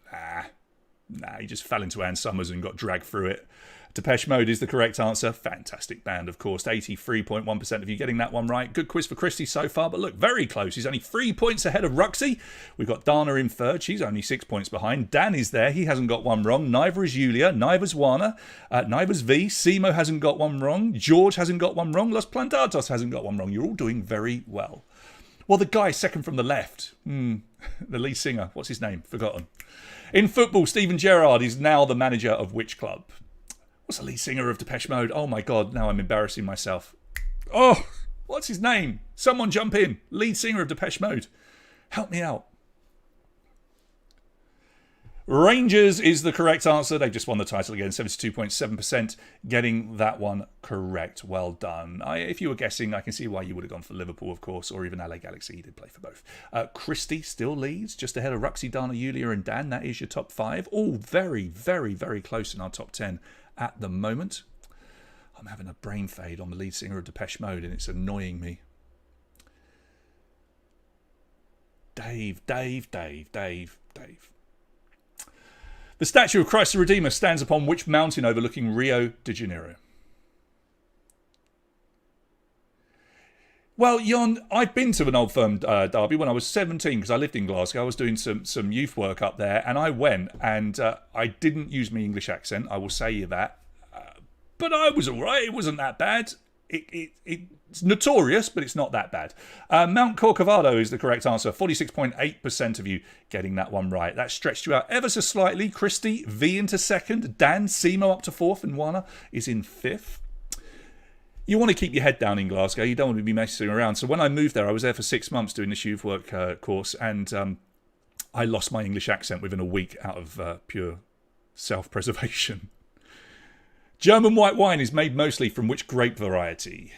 nah, he just fell into Ann Summers and got dragged through it. Depeche Mode is the correct answer. Fantastic band, of course. 83.1% of you getting that one right. Good quiz for Christy so far, but look, very close. He's only 3 points ahead of Ruxy. We've got Dana in third. She's only 6 points behind. Dan is there. He hasn't got one wrong. Neither is Yulia. Neither's Wana. Neither's V. Simo hasn't got one wrong. George hasn't got one wrong. Los Plantados hasn't got one wrong. You're all doing very well. Well, the guy second from the left. The lead singer. What's his name? Forgotten. In football, Steven Gerrard is now the manager of which club? What's the lead singer of Depeche Mode? Oh my God, now I'm embarrassing myself. Oh, what's his name? Someone jump in. Lead singer of Depeche Mode. Help me out. Rangers is the correct answer. They just won the title again. 72.7% getting that one correct. Well done. If you were guessing, I can see why you would have gone for Liverpool, of course, or even LA Galaxy. He did play for both. Christy still leads, just ahead of Ruxy, Dana, Yulia and Dan. That is your top 5. All very, very, very close in our top 10 at the moment. I'm having a brain fade on the lead singer of Depeche Mode and it's annoying me. Dave. The statue of Christ the Redeemer stands upon which mountain overlooking Rio de Janeiro? Well, Jon, I've been to an Old Firm derby when I was 17 because I lived in Glasgow. I was doing some youth work up there and I went and I didn't use my English accent, I will say you that. But I was all right. It wasn't that bad. It's notorious, but it's not that bad. Mount Corcovado is the correct answer. 46.8% of you getting that one right. That stretched you out ever so slightly. Christy, V into second. Dan, Simo up to 4th. And Wana is in 5th. You want to keep your head down in Glasgow. You don't want to be messing around. So when I moved there, I was there for 6 months doing this youth work course. And I lost my English accent within a week out of pure self-preservation. German white wine is made mostly from which grape variety?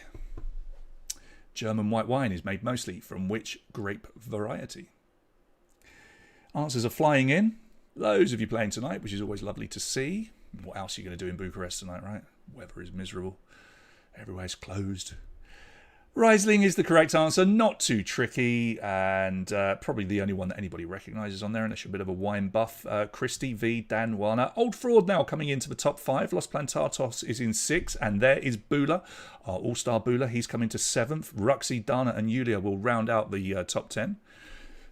German white wine is made mostly from which grape variety? Answers are flying in. Loads of you playing tonight, which is always lovely to see. What else are you going to do in Bucharest tonight, right? Weather is miserable. Everywhere's closed. Riesling is the correct answer. Not too tricky, and probably the only one that anybody recognises on there, unless you're a bit of a wine buff. Christy v. Dan Warner. Old Fraud now coming into the top 5. Los Plantatos is in 6, and there is Bula, our all-star Bula. He's coming to 7th. Ruxy, Dana, and Yulia will round out the top 10.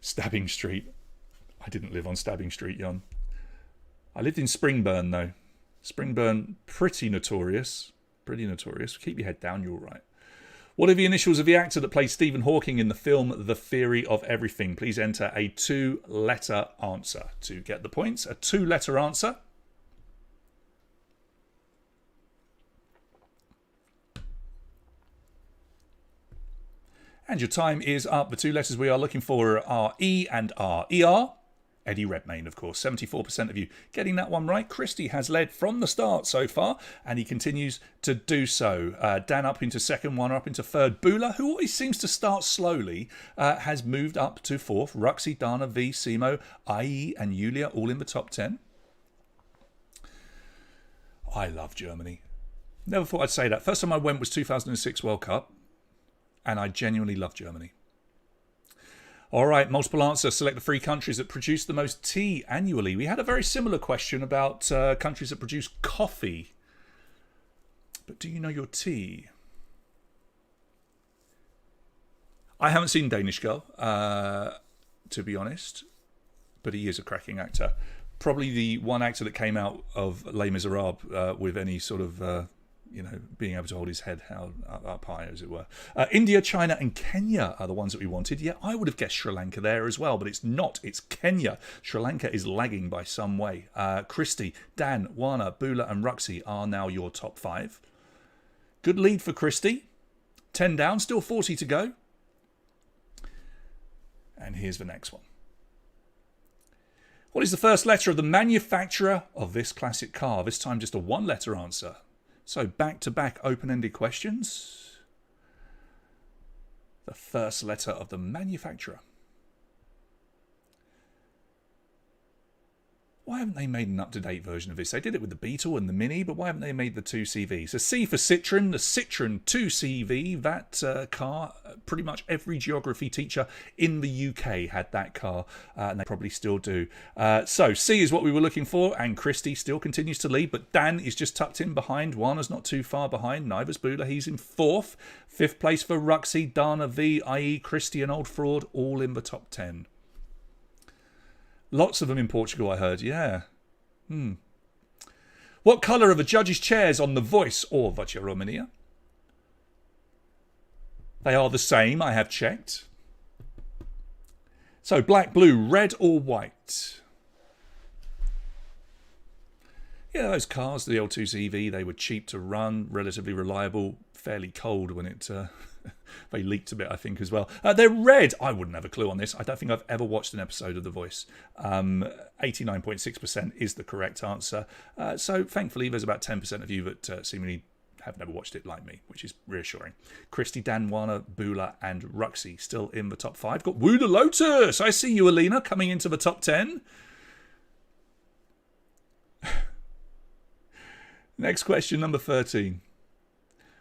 Stabbing Street. I didn't live on Stabbing Street, Jon. I lived in Springburn, though. Springburn, pretty notorious. Pretty notorious. Keep your head down, you're all right. What are the initials of the actor that played Stephen Hawking in the film The Theory of Everything? Please enter a 2-letter answer to get the points. A 2-letter answer. And your time is up. The 2 letters we are looking for are E and R. ER. Eddie Redmayne, of course. 74% of you getting that one right. Christy has led from the start so far, and he continues to do so. Dan up into 2nd, Warner up into 3rd. Bula, who always seems to start slowly, has moved up to 4th. Ruxy, Dana, V, Simo, IE, and Yulia all in the top 10. I love Germany. Never thought I'd say that. First time I went was 2006 World Cup, and I genuinely love Germany. All right, multiple answer. Select the 3 countries that produce the most tea annually. We had a very similar question about countries that produce coffee. But do you know your tea? I haven't seen Danish Girl, to be honest. But he is a cracking actor. Probably the one actor that came out of Les Miserables with any sort of... being able to hold his head up high, as it were. India, China, and Kenya are the ones that we wanted. Yeah, I would have guessed Sri Lanka there as well, but it's not. It's Kenya. Sri Lanka is lagging by some way. Christy, Dan, Warner, Bula, and Ruxy are now your top 5. Good lead for Christy. 10 down, still 40 to go. And here's the next one. What is the first letter of the manufacturer of this classic car? This time just a 1-letter answer. So back-to-back open-ended questions. The first letter of the manufacturer. Why haven't they made an up-to-date version of this? They did it with the Beetle and the Mini, but why haven't they made the 2CV? So C for Citroen, the Citroen 2CV. That car, pretty much every geography teacher in the UK had that car, and they probably still do. So C is what we were looking for, and Christy still continues to lead, but Dan is just tucked in behind. Warner's not too far behind. Neither's Bula. He's in 4th. 5th place for Ruxy, Dana, V, IE, Christy, and Old Fraud, all in the top 10. Lots of them in Portugal, I heard. Yeah. What colour are the judges' chairs on The Voice or Voce Romania? They are the same, I have checked. So, black, blue, red or white? Yeah, those cars, the L2CV, they were cheap to run, relatively reliable, fairly cold when it... they leaked a bit, I think, as well. They're red. I wouldn't have a clue on this. I don't think I've ever watched an episode of The Voice. 89.6% is the correct answer. So, thankfully, there's about 10% of you that seemingly have never watched it like me, which is reassuring. Christy, Dan, Warner, Bula, and Ruxy still in the top 5. Got Woo the Lotus. I see you, Alina, coming into the top 10. Next question, number 13.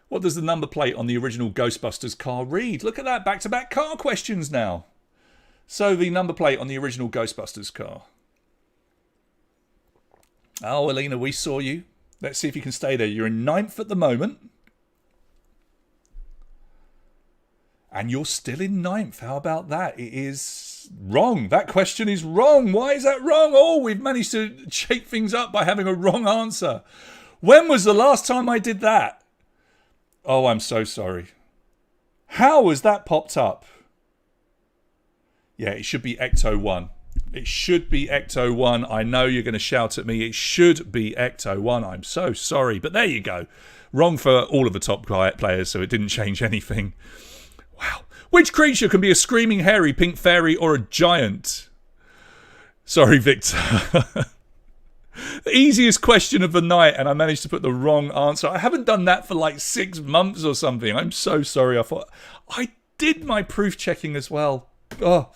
What does the number plate on the original Ghostbusters car read? Look at that, back-to-back car questions now. So the number plate on the original Ghostbusters car. Oh, Alina, we saw you. Let's see if you can stay there. You're in 9th at the moment. And you're still in 9th. How about that? It is wrong. That question is wrong. Why is that wrong? Oh, we've managed to shake things up by having a wrong answer. When was the last time I did that? Oh, I'm so sorry. How has that popped up? Yeah, it should be Ecto 1. It should be Ecto 1. I know you're going to shout at me. It should be Ecto 1. I'm so sorry. But there you go. Wrong for all of the top players, so it didn't change anything. Wow. Which creature can be a screaming, hairy, pink fairy or a giant? Sorry, Victor. The easiest question of the night, and I managed to put the wrong answer. I haven't done that for like 6 months or something. I'm so sorry. I thought I did my proof checking as well. Oh,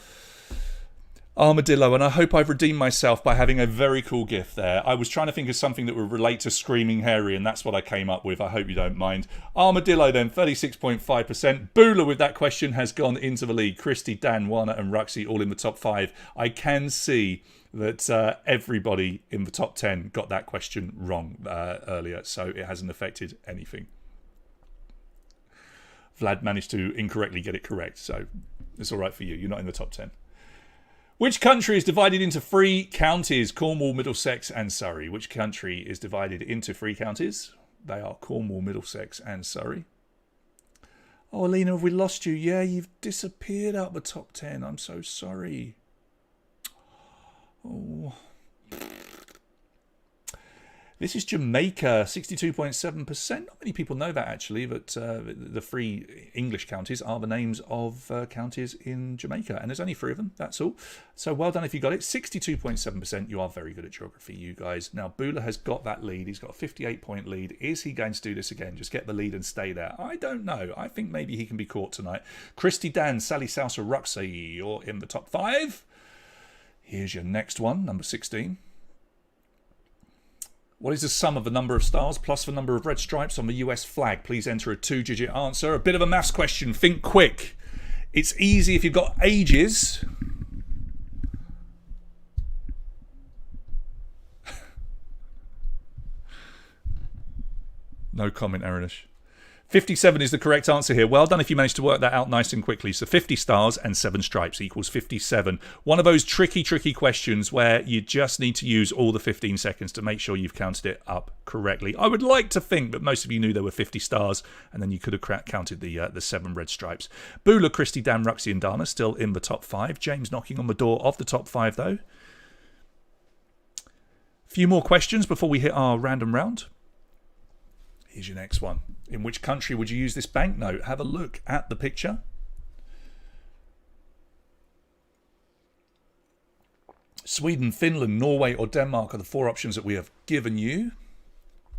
armadillo, and I hope I've redeemed myself by having a very cool gift there. I was trying to think of something that would relate to Screaming Harry, and that's what I came up with. I hope you don't mind. Armadillo then, 36.5%. Bula with that question has gone into the lead. Christy, Dan, Wana and Ruxy all in the top 5. I can see that everybody in the top 10 got that question wrong earlier, so it hasn't affected anything. Vlad managed to incorrectly get it correct, so it's all right for you. You're not in the top 10. Which country is divided into 3 counties? Cornwall, Middlesex and Surrey. Which country is divided into 3 counties? They are Cornwall, Middlesex and Surrey. Oh, Alina, have we lost you? Yeah, you've disappeared out the top 10. I'm so sorry. Oh. This is Jamaica, 62.7%. Not many people know that, actually, that the 3 English counties are the names of counties in Jamaica. And there's only 3 of them, that's all. So well done if you got it. 62.7%. You are very good at geography, you guys. Now, Bula has got that lead. He's got a 58-point lead. Is he going to do this again? Just get the lead and stay there? I don't know. I think maybe he can be caught tonight. Christy, Dan, Sally, Salsa, Ruxy, you're in the top 5. Here's your next one, number 16. What is the sum of the number of stars plus the number of red stripes on the US flag? Please enter a 2-digit answer. A bit of a maths question. Think quick. It's easy if you've got ages. No comment, Arinish. 57 is the correct answer here. Well done if you managed to work that out nice and quickly. So 50 stars and 7 stripes equals 57. One of those tricky questions where you just need to use all the 15 seconds to make sure you've counted it up correctly. I would like to think that most of you knew there were 50 stars and then you could have counted the 7 red stripes. Bula, Christy, Dan, Ruxy and Dana still in the top 5. James knocking on the door of the top 5 though. A few more questions before we hit our random round. Here's your next one. In which country would you use this banknote? Have a look at the picture. Sweden, Finland, Norway or Denmark are the 4 options that we have given you.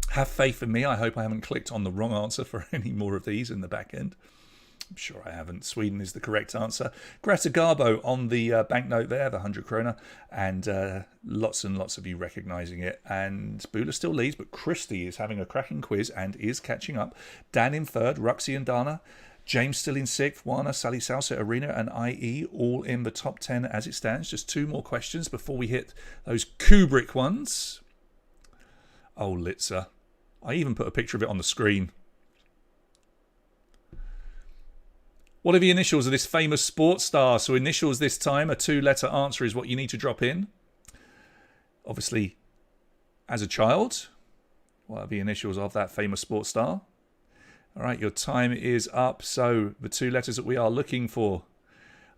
Have faith in me. I hope I haven't clicked on the wrong answer for any more of these in the back end. I'm sure I haven't. Sweden is the correct answer. Greta Garbo on the banknote there, the 100 krona, and lots and lots of you recognising it. And Bula still leads, but Christy is having a cracking quiz and is catching up. Dan in 3rd, Ruxy and Dana. James still in 6th, Wana, Sally Salsa, Arena and IE all in the top 10 as it stands. Just 2 more questions before we hit those Kubrick ones. Oh, Litza. I even put a picture of it on the screen. What are the initials of this famous sports star? So initials this time, a 2-letter answer is what you need to drop in. Obviously, as a child, what are the initials of that famous sports star? All right, your time is up. So the 2 letters that we are looking for.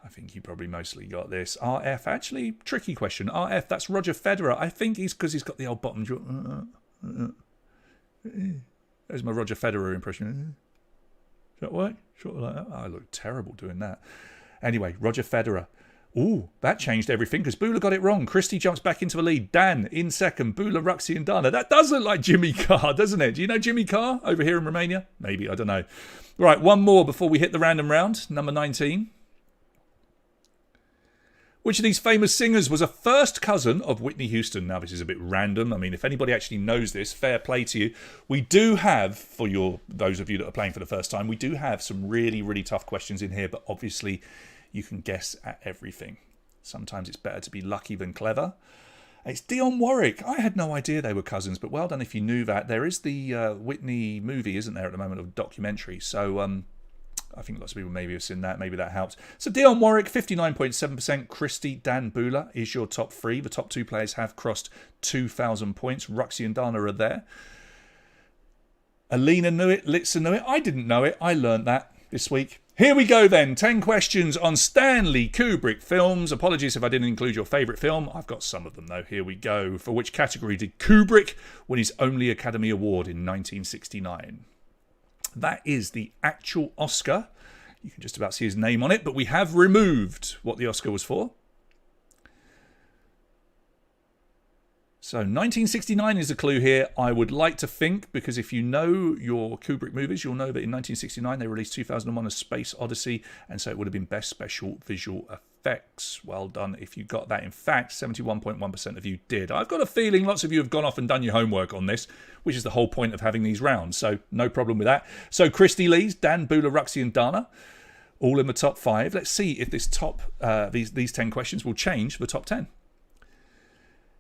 I think you probably mostly got this. RF, actually, tricky question. RF, that's Roger Federer. I think he's because he's got the old bottom jaw. There's my Roger Federer impression. Does that work? Sort of like that. I look terrible doing that. Anyway, Roger Federer. Ooh, that changed everything because Bula got it wrong. Christy jumps back into the lead. Dan in 2nd. Bula, Ruxy and Dana. That does look like Jimmy Carr, doesn't it? Do you know Jimmy Carr over here in Romania? Maybe, I don't know. Right, one more before we hit the random round. Number 19. Which of these famous singers was a first cousin of Whitney Houston? Now, this is a bit random. I mean, if anybody actually knows this, fair play to you. We do have, for those of you that are playing for the first time, we do have some really, really tough questions in here, but obviously you can guess at everything. Sometimes it's better to be lucky than clever. It's Dionne Warwick. I had no idea they were cousins, but well done if you knew that. There is the Whitney movie, isn't there, at the moment, of documentary. So, I think lots of people maybe have seen that. Maybe that helps. So Dionne Warwick, 59.7%. Christy, Dan, Bula is your top 3. The top 2 players have crossed 2,000 points. Ruxy and Dana are there. Alina knew it. Litza knew it. I didn't know it. I learned that this week. Here we go then. 10 questions on Stanley Kubrick films. Apologies if I didn't include your favourite film. I've got some of them though. Here we go. For which category did Kubrick win his only Academy Award in 1969? That is the actual Oscar. You can just about see his name on it, but we have removed what the Oscar was for. So 1969 is a clue here. I would like to think, because if you know your Kubrick movies, you'll know that in 1969 they released 2001: A Space Odyssey, and so it would have been Best Special Visual Effects. Well done if you got that. In fact, 71.1% of you did. I've got a feeling lots of you have gone off and done your homework on this, which is the whole point of having these rounds, so no problem with that. So Christy Lees, Dan, Bula, Ruxy and Dana, all in the top 5. Let's see if this these 10 questions will change the top 10.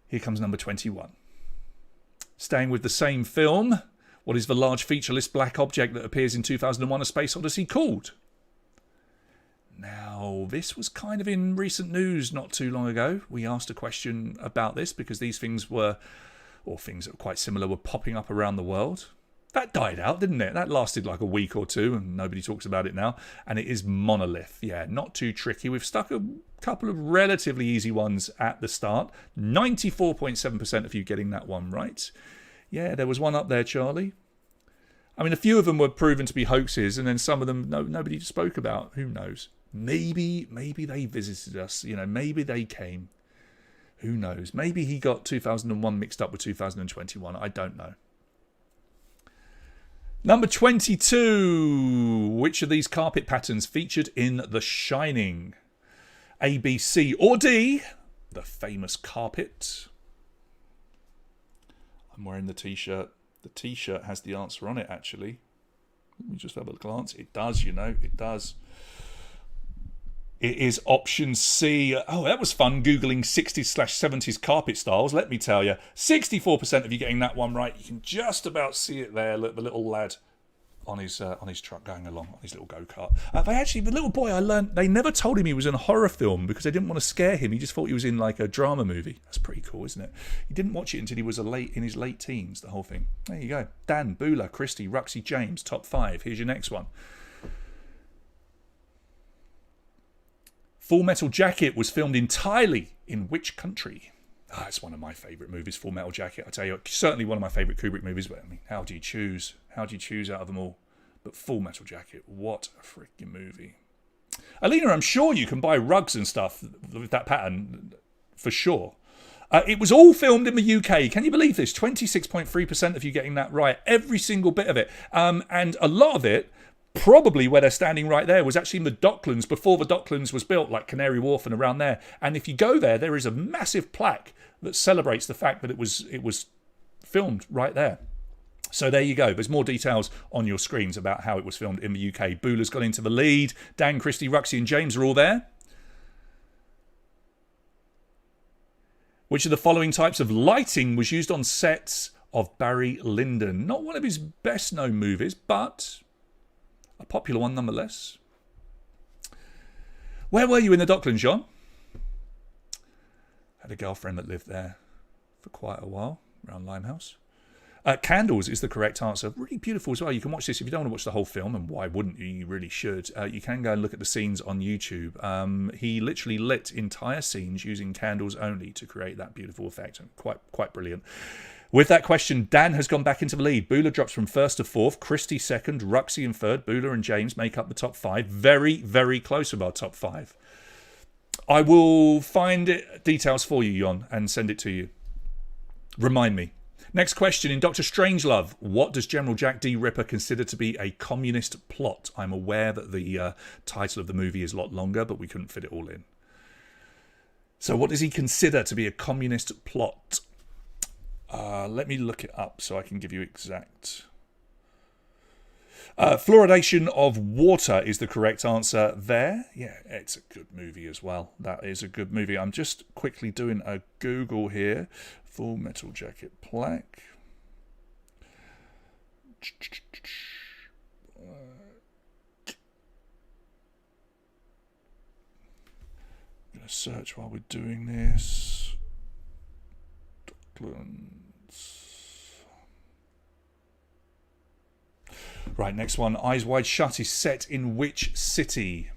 Here comes number 21. Staying with the same film, what is the large featureless black object that appears in 2001: A Space Odyssey called? Now, this was kind of in recent news not too long ago. We asked a question about this because these things were, or things that were quite similar, were popping up around the world. That died out, didn't it? That lasted like a week or two and nobody talks about it now. And it is Monolith. Yeah, not too tricky. We've stuck a couple of relatively easy ones at the start. 94.7% of you getting that one right. Yeah, there was one up there, Charlie. I mean, a few of them were proven to be hoaxes, and then some of them nobody spoke about. Who knows? Maybe they visited us. You know, maybe they came. Who knows? Maybe he got 2001 mixed up with 2021. I don't know. Number 22. Which of these carpet patterns featured in The Shining? A, B, C, or D? The famous carpet. I'm wearing the t-shirt. The t-shirt has the answer on it, actually. Let me just have a glance. It does, you know. It does. It is option C. Oh, that was fun, Googling 60s/70s carpet styles. Let me tell you, 64% of you getting that one right. You can just about see it there. Look, the little lad on his truck going along, on his little go-kart. The little boy, I learned, they never told him he was in a horror film because they didn't want to scare him. He just thought he was in like a drama movie. That's pretty cool, isn't it? He didn't watch it until he was in his late teens, the whole thing. There you go. Dan, Bula, Christy, Ruxy, James, top 5. Here's your next one. Full Metal Jacket was filmed entirely in which country? It's one of my favourite movies, Full Metal Jacket. I tell you, certainly one of my favourite Kubrick movies. But I mean, how do you choose? How do you choose out of them all? But Full Metal Jacket, what a freaking movie! Alina, I'm sure you can buy rugs and stuff with that pattern for sure. It was all filmed in the UK. Can you believe this? 26.3% of you getting that right. Every single bit of it, and a lot of it. Probably where they're standing right there was actually in the Docklands before the Docklands was built, like Canary Wharf and around there. And if you go there, there is a massive plaque that celebrates the fact that it was filmed right there. So there you go. There's more details on your screens about how it was filmed in the UK. Bula's got into the lead. Dan, Christy, Ruxy and James are all there. Which of the following types of lighting was used on sets of Barry Lyndon? Not one of his best known movies, but a popular one nonetheless. Where were you in the Docklands, John? Had a girlfriend that lived there for quite a while, around Limehouse. Candles is the correct answer. Really beautiful as well. You can watch this if you don't want to watch the whole film, and why wouldn't you? You really should. You can go and look at the scenes on YouTube. He literally lit entire scenes using candles only to create that beautiful effect. Quite brilliant. With that question, Dan has gone back into the lead. Bula drops from 1st to 4th. Christy 2nd. Ruxy in 3rd. Bula and James make up the top 5. Very, very close with our top 5. I will find details for you, Jon, and send it to you. Remind me. Next question. In Dr. Strangelove, what does General Jack D. Ripper consider to be a communist plot? I'm aware that the title of the movie is a lot longer, but we couldn't fit it all in. So what does he consider to be a communist plot? Let me look it up so I can give you exact. Fluoridation of water is the correct answer there. Yeah, it's a good movie as well. That is a good movie. I'm just quickly doing a Google here. Full Metal Jacket plaque. I'm going to search while we're doing this. Right, next one. Eyes Wide Shut is set in which city?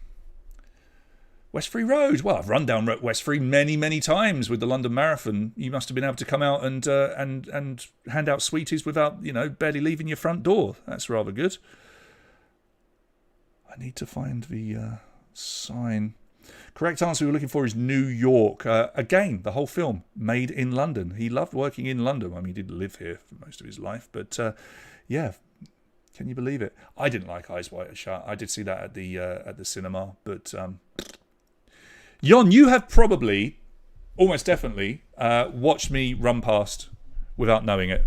Westbury Road. Well, I've run down Westbury many times with the London Marathon. You must have been able to come out and hand out sweeties without, barely leaving your front door. That's rather good. I need to find the sign. Correct answer we're looking for is New York. Again, the whole film made in London. He loved working in London. I mean, he did live here for most of his life, but yeah, can you believe it? I didn't like Eyes Wide Shut. I did see that at the cinema, but Jon, you have probably, almost definitely, watched me run past without knowing it.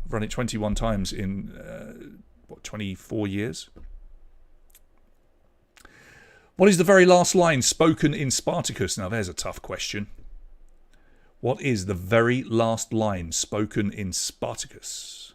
I've run it 21 times in 24 years. What is the very last line spoken in Spartacus? Now, there's a tough question. What is the very last line spoken in Spartacus?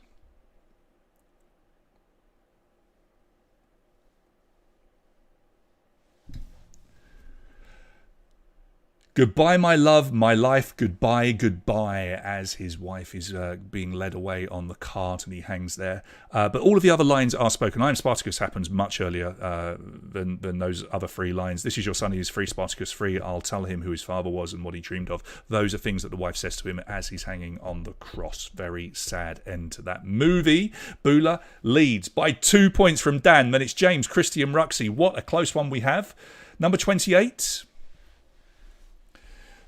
Goodbye, my love, my life, goodbye, goodbye, as his wife is being led away on the cart and he hangs there. But all of the other lines are spoken. I am Spartacus happens much earlier than those other three lines. This is your son, he is free, Spartacus free. I'll tell him who his father was and what he dreamed of. Those are things that the wife says to him as he's hanging on the cross. Very sad end to that movie. Bula leads by 2 points from Dan. Then it's James, Christy and Ruxy. What a close one we have. Number 28.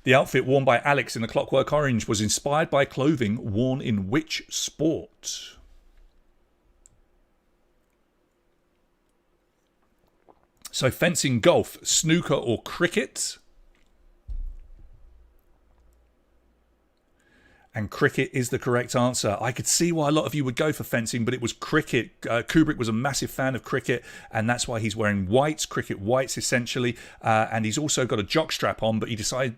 The outfit worn by Alex in The Clockwork Orange was inspired by clothing worn in which sport? So fencing, golf, snooker or cricket? And cricket is the correct answer. I could see why a lot of you would go for fencing, but it was cricket. Kubrick was a massive fan of cricket, and that's why he's wearing whites, cricket whites essentially. And he's also got a jockstrap on, but he decided,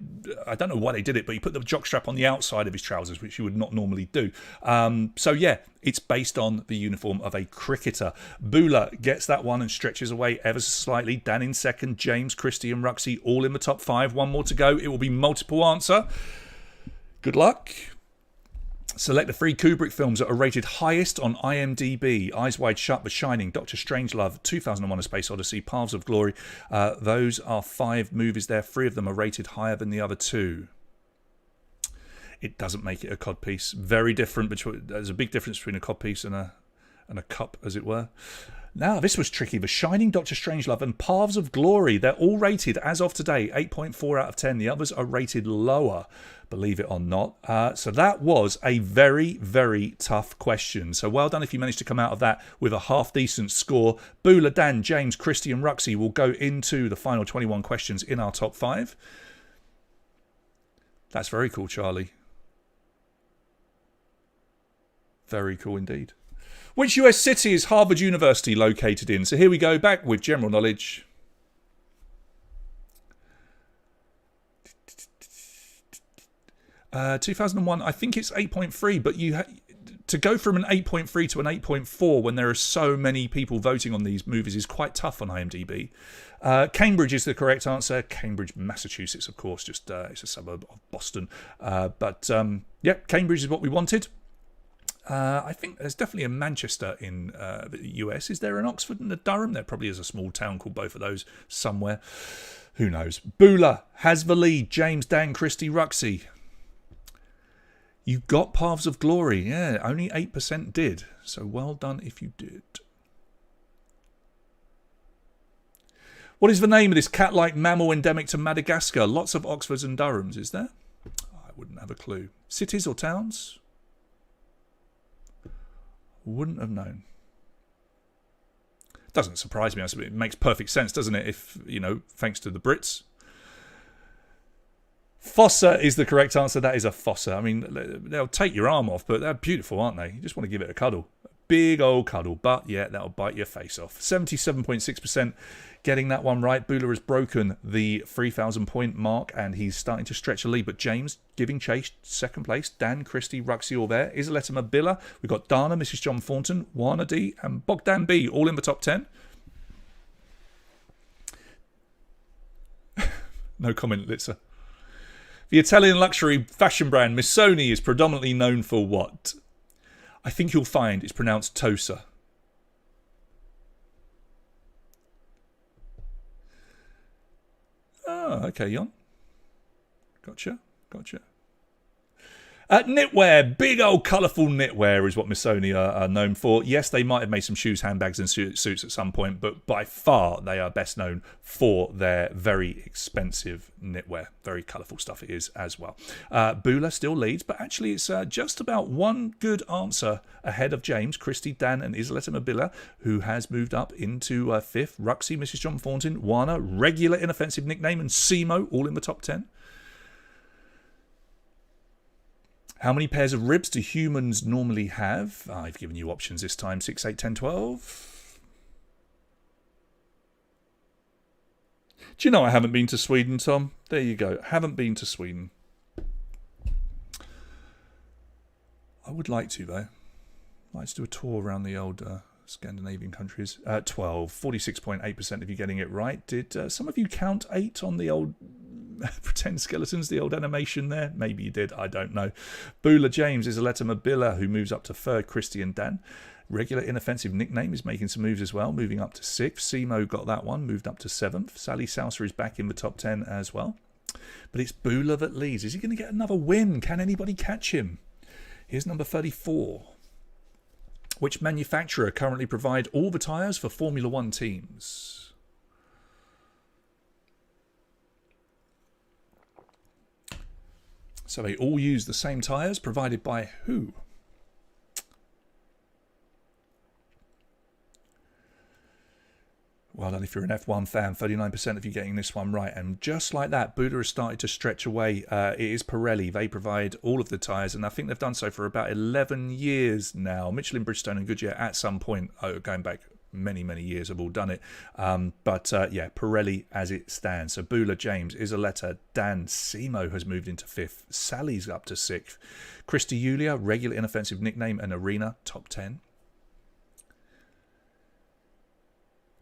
I don't know why they did it, but he put the jockstrap on the outside of his trousers, which you would not normally do. So yeah, it's based on the uniform of a cricketer. Bula gets that one and stretches away ever so slightly. Dan in second, James, Christy and Ruxy all in the top five. One more to go. It will be multiple answer. Good luck. Select the 3 Kubrick films that are rated highest on IMDb. Eyes Wide Shut, The Shining, Doctor Strangelove, 2001 A Space Odyssey, Paths of Glory. Those are 5 movies there. 3 of them are rated higher than the other 2. It doesn't make it a codpiece. Very different. There's a big difference between a codpiece and a cup, as it were. Now, this was tricky. The Shining, Doctor Strangelove and Paths of Glory. They're all rated, as of today, 8.4 out of 10. The others are rated lower, believe it or not. So that was a very, very tough question. So well done if you managed to come out of that with a half-decent score. Bula, Dan, James, Christy and Ruxy will go into the final 21 questions in our top 5. That's very cool, Charlie. Very cool indeed. Which US city is Harvard University located in? So here we go, back with general knowledge. Uh, 2001, I think it's 8.3, but to go from an 8.3 to an 8.4 when there are so many people voting on these movies is quite tough on IMDb. Cambridge is the correct answer. Cambridge, Massachusetts, of course, just it's a suburb of Boston. Yeah, Cambridge is what we wanted. I think there's definitely a Manchester in the US. Is there an Oxford and a Durham? There probably is a small town called both of those somewhere. Who knows? Bula has the lead. James, Dan, Christy, Ruxy. You got Paths of Glory. Yeah, only 8% did. So well done if you did. What is the name of this cat-like mammal endemic to Madagascar? Lots of Oxfords and Durhams, is there? I wouldn't have a clue. Cities or towns? Wouldn't have known. Doesn't surprise me. It makes perfect sense, doesn't it? If, you know, thanks to the Brits. Fossa is the correct answer. That is a fossa. I mean, they'll take your arm off, but they're beautiful, aren't they? You just want to give it a cuddle. Big old cuddle. But, yeah, that'll bite your face off. 77.6% getting that one right. Bula has broken the 3,000 point mark, and he's starting to stretch a lead. But James giving chase, second place. Dan, Christy, Ruxy all there. Isoletta Mabilla. We've got Dana, Mrs. John Thornton, Wana D, and Bogdan B. all in the top 10. No comment, Litzer. The Italian luxury fashion brand Missoni is predominantly known for what? I think you'll find it's pronounced Tosa. Oh, okay, Jon. Gotcha. Knitwear, big old colourful knitwear is what Missoni are known for. Yes, they might have made some shoes, handbags and suits at some point, but by far they are best known for their very expensive knitwear. Very colourful stuff it is as well. Bula still leads, but actually it's just about one good answer ahead of James, Christy, Dan and Isoletta Mabilla, who has moved up into 5th. Ruxy, Mrs. John Thornton, Wana, regular inoffensive nickname, and Simo all in the top 10. How many pairs of ribs do humans normally have? I've given you options this time. 6, 8, 10, 12. Do you know I haven't been to Sweden, Tom? There you go. Haven't been to Sweden. I would like to, though. I'd like to do a tour around the old Scandinavian countries. 12. 46.8% of you getting it right. Did some of you count 8 on the old pretend skeletons, the old animation there? Maybe you did, I don't know. Bula James is Isoletta Mabilla, who moves up to 3rd. Christy and Dan. Regular inoffensive nickname is making some moves as well, moving up to 6th. Simo got that one, moved up to 7th. Sally Souser is back in the top 10 as well. But it's Bula that leads. Is he going to get another win? Can anybody catch him? Here's number 34. Which manufacturer currently provide all the tyres for Formula 1 teams? So they all use the same tyres, provided by who? Well done if you're an F1 fan, 39% of you getting this one right. And just like that, Buda has started to stretch away. It is Pirelli. They provide all of the tyres, and I think they've done so for about 11 years now. Michelin, Bridgestone and Goodyear at some point, going back many, many years, have all done it. But yeah, Pirelli as it stands. So Bula, James, Isoletta, Dan, Simo has moved into 5th. Sally's up to 6th. Christy Yulia, regular inoffensive nickname, and Arena, top 10.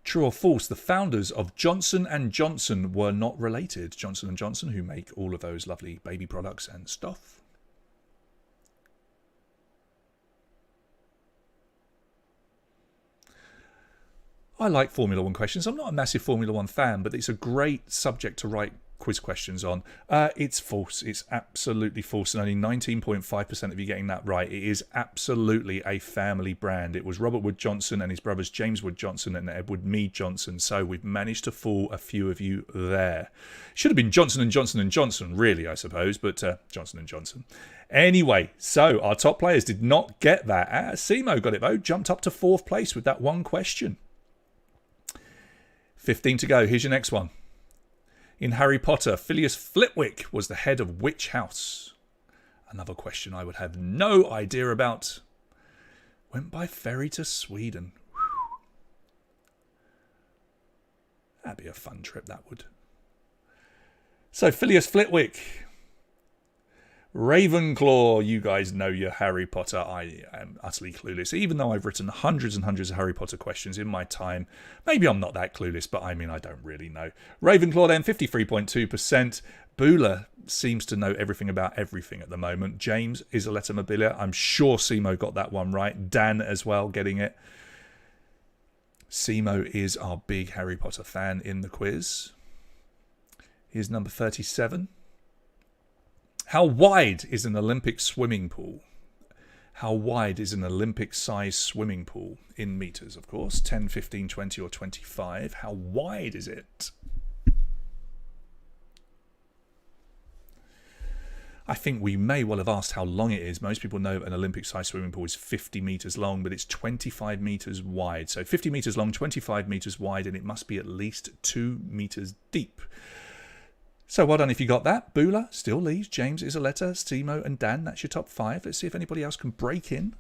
True or false, the founders of Johnson & Johnson were not related. Johnson & Johnson, who make all of those lovely baby products and stuff. I like Formula 1 questions. I'm not a massive Formula 1 fan, but it's a great subject to write quiz questions on. It's false. It's absolutely false, and only 19.5% of you getting that right. It is absolutely a family brand. It was Robert Wood Johnson and his brothers James Wood Johnson and Edward Mead Johnson. So we've managed to fool a few of you there. Should have been Johnson & Johnson & Johnson, really, I suppose, but Johnson & Johnson. Anyway, so our top players did not get that. Simo got it, though. Jumped up to 4th place with that one question. 15 to go. Here's your next one. In Harry Potter, Phileas Flitwick was the head of which house? Another question I would have no idea about. Went by ferry to Sweden. Whew. That'd be a fun trip, that would. So, Phileas Flitwick. Ravenclaw, you guys know your Harry Potter. I am utterly clueless. Even though I've written hundreds and hundreds of Harry Potter questions in my time, maybe I'm not that clueless, but I mean, I don't really know. Ravenclaw then, 53.2%. Bula seems to know everything about everything at the moment. James, Isoletta Mabilla. I'm sure Simo got that one right. Dan as well, getting it. Simo is our big Harry Potter fan in the quiz. Here's number 37. How wide is an Olympic swimming pool? How wide is an Olympic-sized swimming pool? In meters, of course. 10, 15, 20 or 25. How wide is it? I think we may well have asked how long it is. Most people know an Olympic-sized swimming pool is 50 metres long, but it's 25 metres wide. So 50 metres long, 25 metres wide, and it must be at least 2 metres deep. So well done if you got that. Bula still leads. James, Isoletta, Simo and Dan. That's your top 5. Let's see if anybody else can break in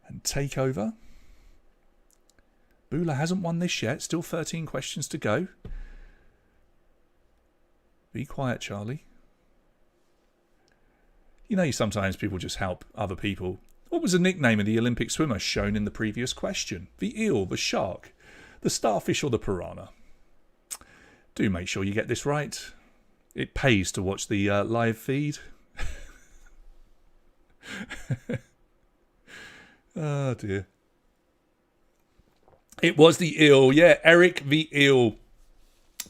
and take over. Bula hasn't won this yet. Still 13 questions to go. Be quiet, Charlie. You know, sometimes people just help other people. What was the nickname of the Olympic swimmer shown in the previous question? The eel, the shark, the starfish or the piranha? Do make sure you get this right. It pays to watch the live feed. Oh dear. It was the eel. Yeah, Eric the eel.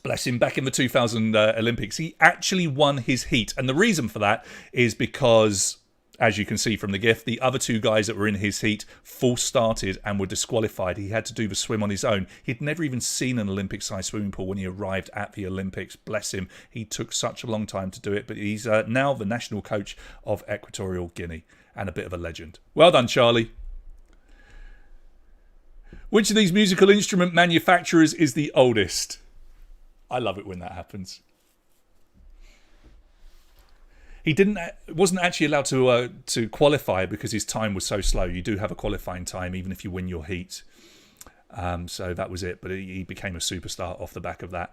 Bless him, back in the 2000 Olympics. He actually won his heat. And the reason for that is because, as you can see from the GIF, the other two guys that were in his heat false started and were disqualified. He had to do the swim on his own. He'd never even seen an Olympic-sized swimming pool when he arrived at the Olympics. Bless him. He took such a long time to do it, but he's now the national coach of Equatorial Guinea and a bit of a legend. Well done, Charlie. Which of these musical instrument manufacturers is the oldest? I love it when that happens. He wasn't actually allowed to qualify because his time was so slow. You do have a qualifying time even if you win your heat. So that was it. But he became a superstar off the back of that.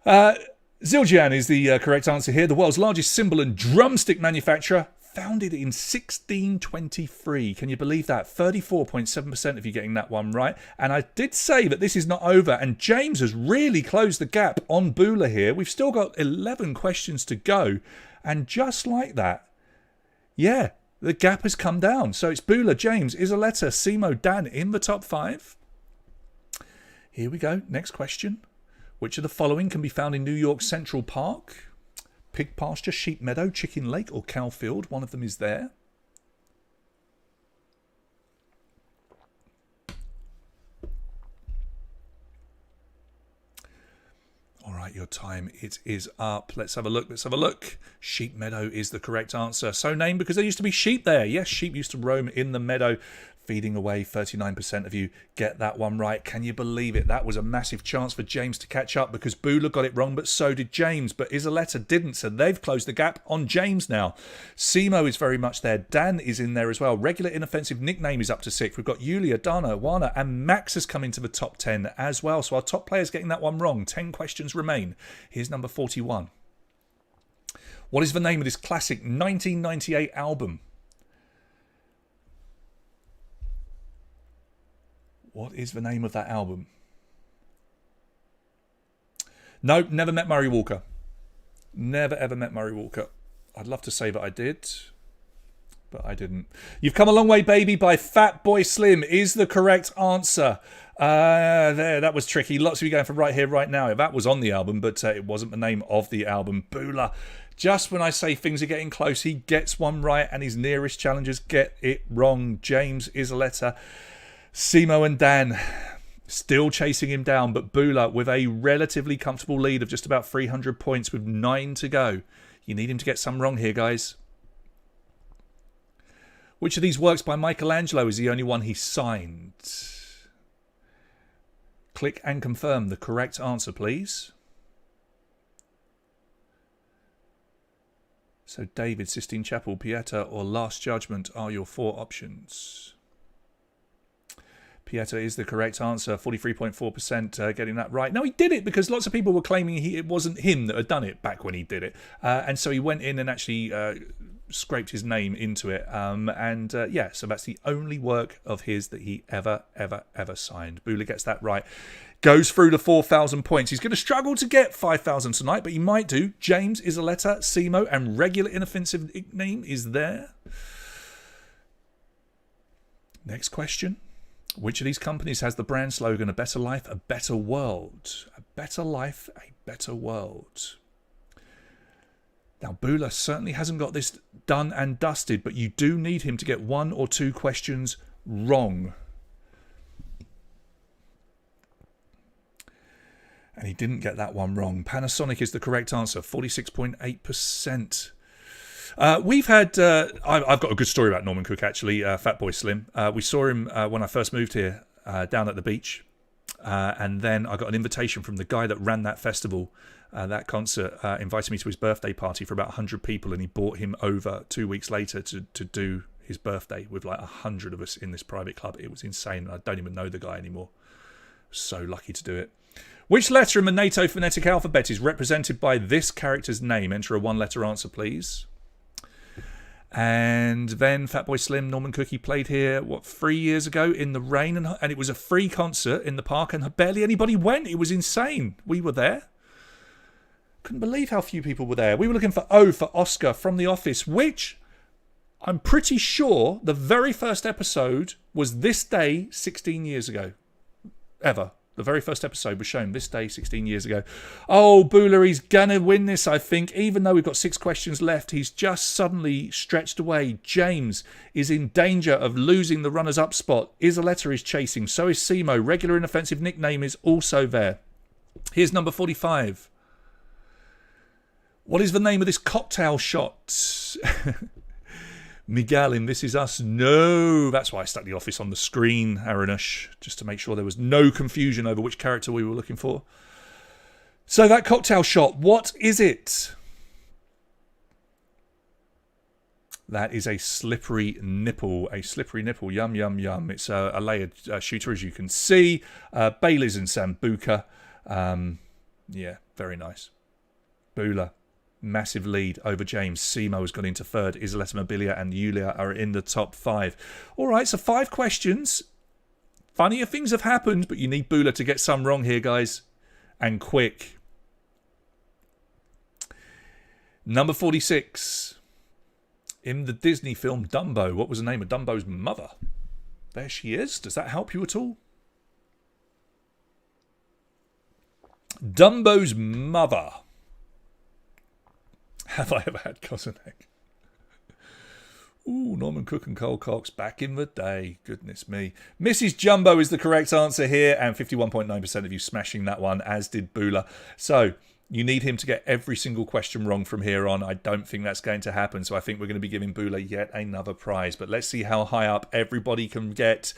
Zildjian is the correct answer here. The world's largest cymbal and drumstick manufacturer, founded in 1623. Can you believe that? 34.7% of you getting that one right. And I did say that this is not over. And James has really closed the gap on Bula here. We've still got 11 questions to go. And just like that, yeah, the gap has come down. So it's Bula, James, Isoletta, Simo, Dan in the top 5. Here we go. Next question. Which of the following can be found in New York Central Park? Pig pasture, sheep meadow, chicken lake, or cow field? One of them is there. All right, your time, it is up. Let's have a look. Let's have a look. Sheep meadow is the correct answer. So named because there used to be sheep there. Yes, sheep used to roam in the meadow, feeding away. 39% of you get that one right. Can you believe it? That was a massive chance for James to catch up because Bula got it wrong, but so did James. But Isoletta didn't, so they've closed the gap on James now. Simo is very much there. Dan is in there as well. Regular inoffensive nickname is up to 6. We've got Yulia, Dana, Wana, and Max has come into the top 10 as well. So our top player's getting that one wrong. 10 questions remain. Here's number 41. What is the name of this classic 1998 album? What is the name of that album? No, never met Murray Walker. Never ever met Murray Walker. I'd love to say that I did, but I didn't. You've Come a Long Way, Baby by Fatboy Slim is the correct answer. There, that was tricky. Lots of you going for Right Here, Right Now. That was on the album, but it wasn't the name of the album. Bula. Just when I say things are getting close, he gets one right and his nearest challengers get it wrong. James, Isoletta, Simo and Dan still chasing him down, but Bula with a relatively comfortable lead of just about 300 points with 9 to go. You need him to get some wrong here, guys. Which of these works by Michelangelo is the only one he signed? Click and confirm the correct answer, please. So David, Sistine Chapel, Pieta, or Last Judgment are your 4 options. Pieta is the correct answer, 43.4% getting that right. Now, he did it because lots of people were claiming it wasn't him that had done it back when he did it. And so he went in and actually scraped his name into it. Yeah, so that's the only work of his that he ever signed. Bula gets that right. Goes through the 4,000 points. He's going to struggle to get 5,000 tonight, but he might do. James, Isoletta, Simo, and regular inoffensive nickname is there. Next question. Which of these companies has the brand slogan, a better life, a better world? A better life, a better world. Now, Bula certainly hasn't got this done and dusted, but you do need him to get 1 or 2 questions wrong. And he didn't get that one wrong. Panasonic is the correct answer, 46.8%. We've had... I've got a good story about Norman Cook, actually, Fatboy Slim. We saw him when I first moved here, down at the beach. And then I got an invitation from the guy that ran that festival, that concert, invited me to his birthday party for about 100 people. And he brought him over 2 weeks later to do his birthday with like 100 of us in this private club. It was insane. I don't even know the guy anymore. So lucky to do it. Which letter in the NATO phonetic alphabet is represented by this character's name? Enter a 1-letter answer, please. And then Fatboy Slim, Norman Cook, he played here, 3 years ago in the rain. And it was a free concert in the park and barely anybody went. It was insane. We were there. Couldn't believe how few people were there. We were looking for O for Oscar from The Office, which I'm pretty sure the very first episode was this day 16 years ago. Ever. The very first episode was shown this day 16 years ago. Oh, Bula, he's going to win this, I think. Even though we've got 6 questions left, he's just suddenly stretched away. James is in danger of losing the runners-up spot. Isoletta is chasing. So is Simo. Regular and offensive nickname is also there. Here's number 45. What is the name of this cocktail shot? Miguel in This Is Us. No, that's why I stuck the office on the screen, Aranush, just to make sure there was no confusion over which character we were looking for. So that cocktail shot, what is it? That is a slippery nipple. A slippery nipple. Yum, yum, yum. It's a layered shooter, as you can see. Bailey's and Sambuca. Yeah, very nice. Bula. Massive lead over James. Simo has gone into third. Isoletta Mobilia and Yulia are in the top 5. All right, so 5 questions. Funnier things have happened, but you need Bula to get some wrong here, guys. And quick. Number 46. In the Disney film Dumbo, what was the name of Dumbo's mother? There she is. Does that help you at all? Dumbo's mother. Have I ever had Kozanek? Ooh, Norman Cook and Cole Cox back in the day. Goodness me. Mrs. Jumbo is the correct answer here, and 51.9% of you smashing that one, as did Bula. So you need him to get every single question wrong from here on. I don't think that's going to happen, so I think we're going to be giving Bula yet another prize. But let's see how high up everybody can get.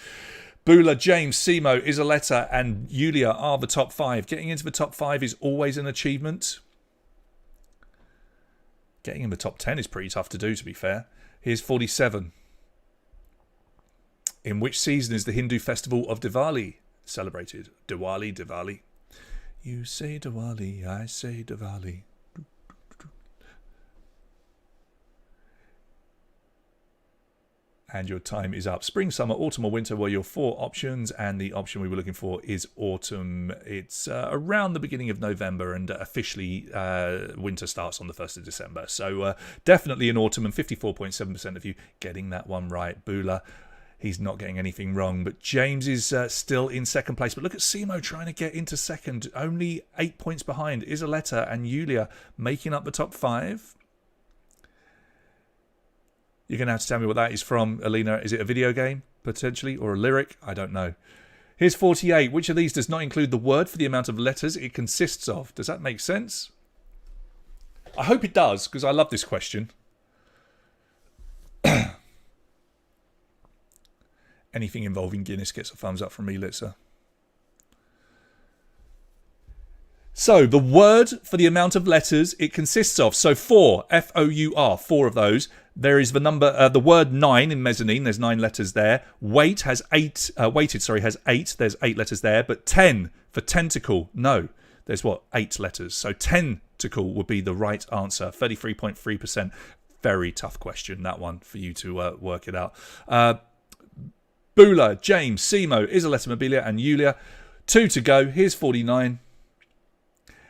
Bula, James, Simo, Isoletta, and Yulia are the top 5. Getting into the top 5 is always an achievement. Getting in the top 10 is pretty tough to do, to be fair. Here's 47. In which season is the Hindu festival of Diwali celebrated? Diwali. You say Diwali, I say Diwali. And your time is up. Spring, summer, autumn or winter were your 4 options, and the option we were looking for is autumn. It's around the beginning of November, and officially winter starts on the 1st of December. So definitely in autumn, and 54.7% of you getting that one right. Bula, he's not getting anything wrong, but James is still in second place. But look at Simo trying to get into second, only 8 points behind. Isoletta and Yulia making up the top 5. You're going to have to tell me what that is from, Alina. Is it a video game, potentially, or a lyric? I don't know. Here's 48. Which of these does not include the word for the amount of letters it consists of? Does that make sense? I hope it does, because I love this question. Anything involving Guinness gets a thumbs up from me, Litzer. So, the word for the amount of letters it consists of. So, 4, F-O-U-R, 4 of those. There is the number, the word 9 in mezzanine. There's 9 letters there. Weight has 8. Weighted, sorry, has 8. There's 8 letters there. But 10 for tentacle, no. There's what? 8 letters. So, tentacle would be the right answer. 33.3%. Very tough question, that one, for you to work it out. Bula, James, Simo, Isoletta Mobilia, and Yulia. 2 to go. Here's 49.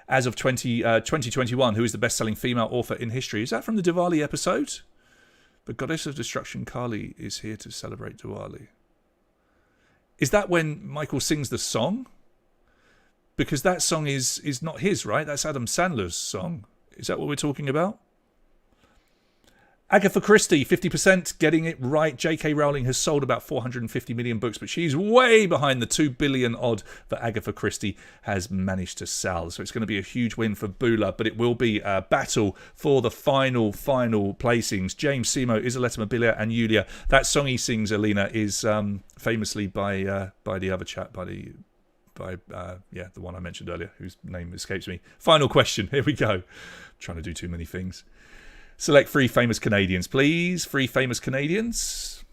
As of 2021, who is the best-selling female author in history? Is that from the Diwali episode? The goddess of destruction, Kali, is here to celebrate Diwali. Is that when Michael sings the song? Because that song is not his, right? That's Adam Sandler's song. Is that what we're talking about? Agatha Christie, 50%, getting it right. J.K. Rowling has sold about 450 million books, but she's way behind the 2 billion odd that Agatha Christie has managed to sell. So it's going to be a huge win for Bula, but it will be a battle for the final placings. James, Simo, Isoletta Mobilia, and Yulia. That song he sings, Alina, is famously by the other chap, the one I mentioned earlier, whose name escapes me. Final question. Here we go. I'm trying to do too many things. Select 3 famous Canadians, please. 3 famous Canadians.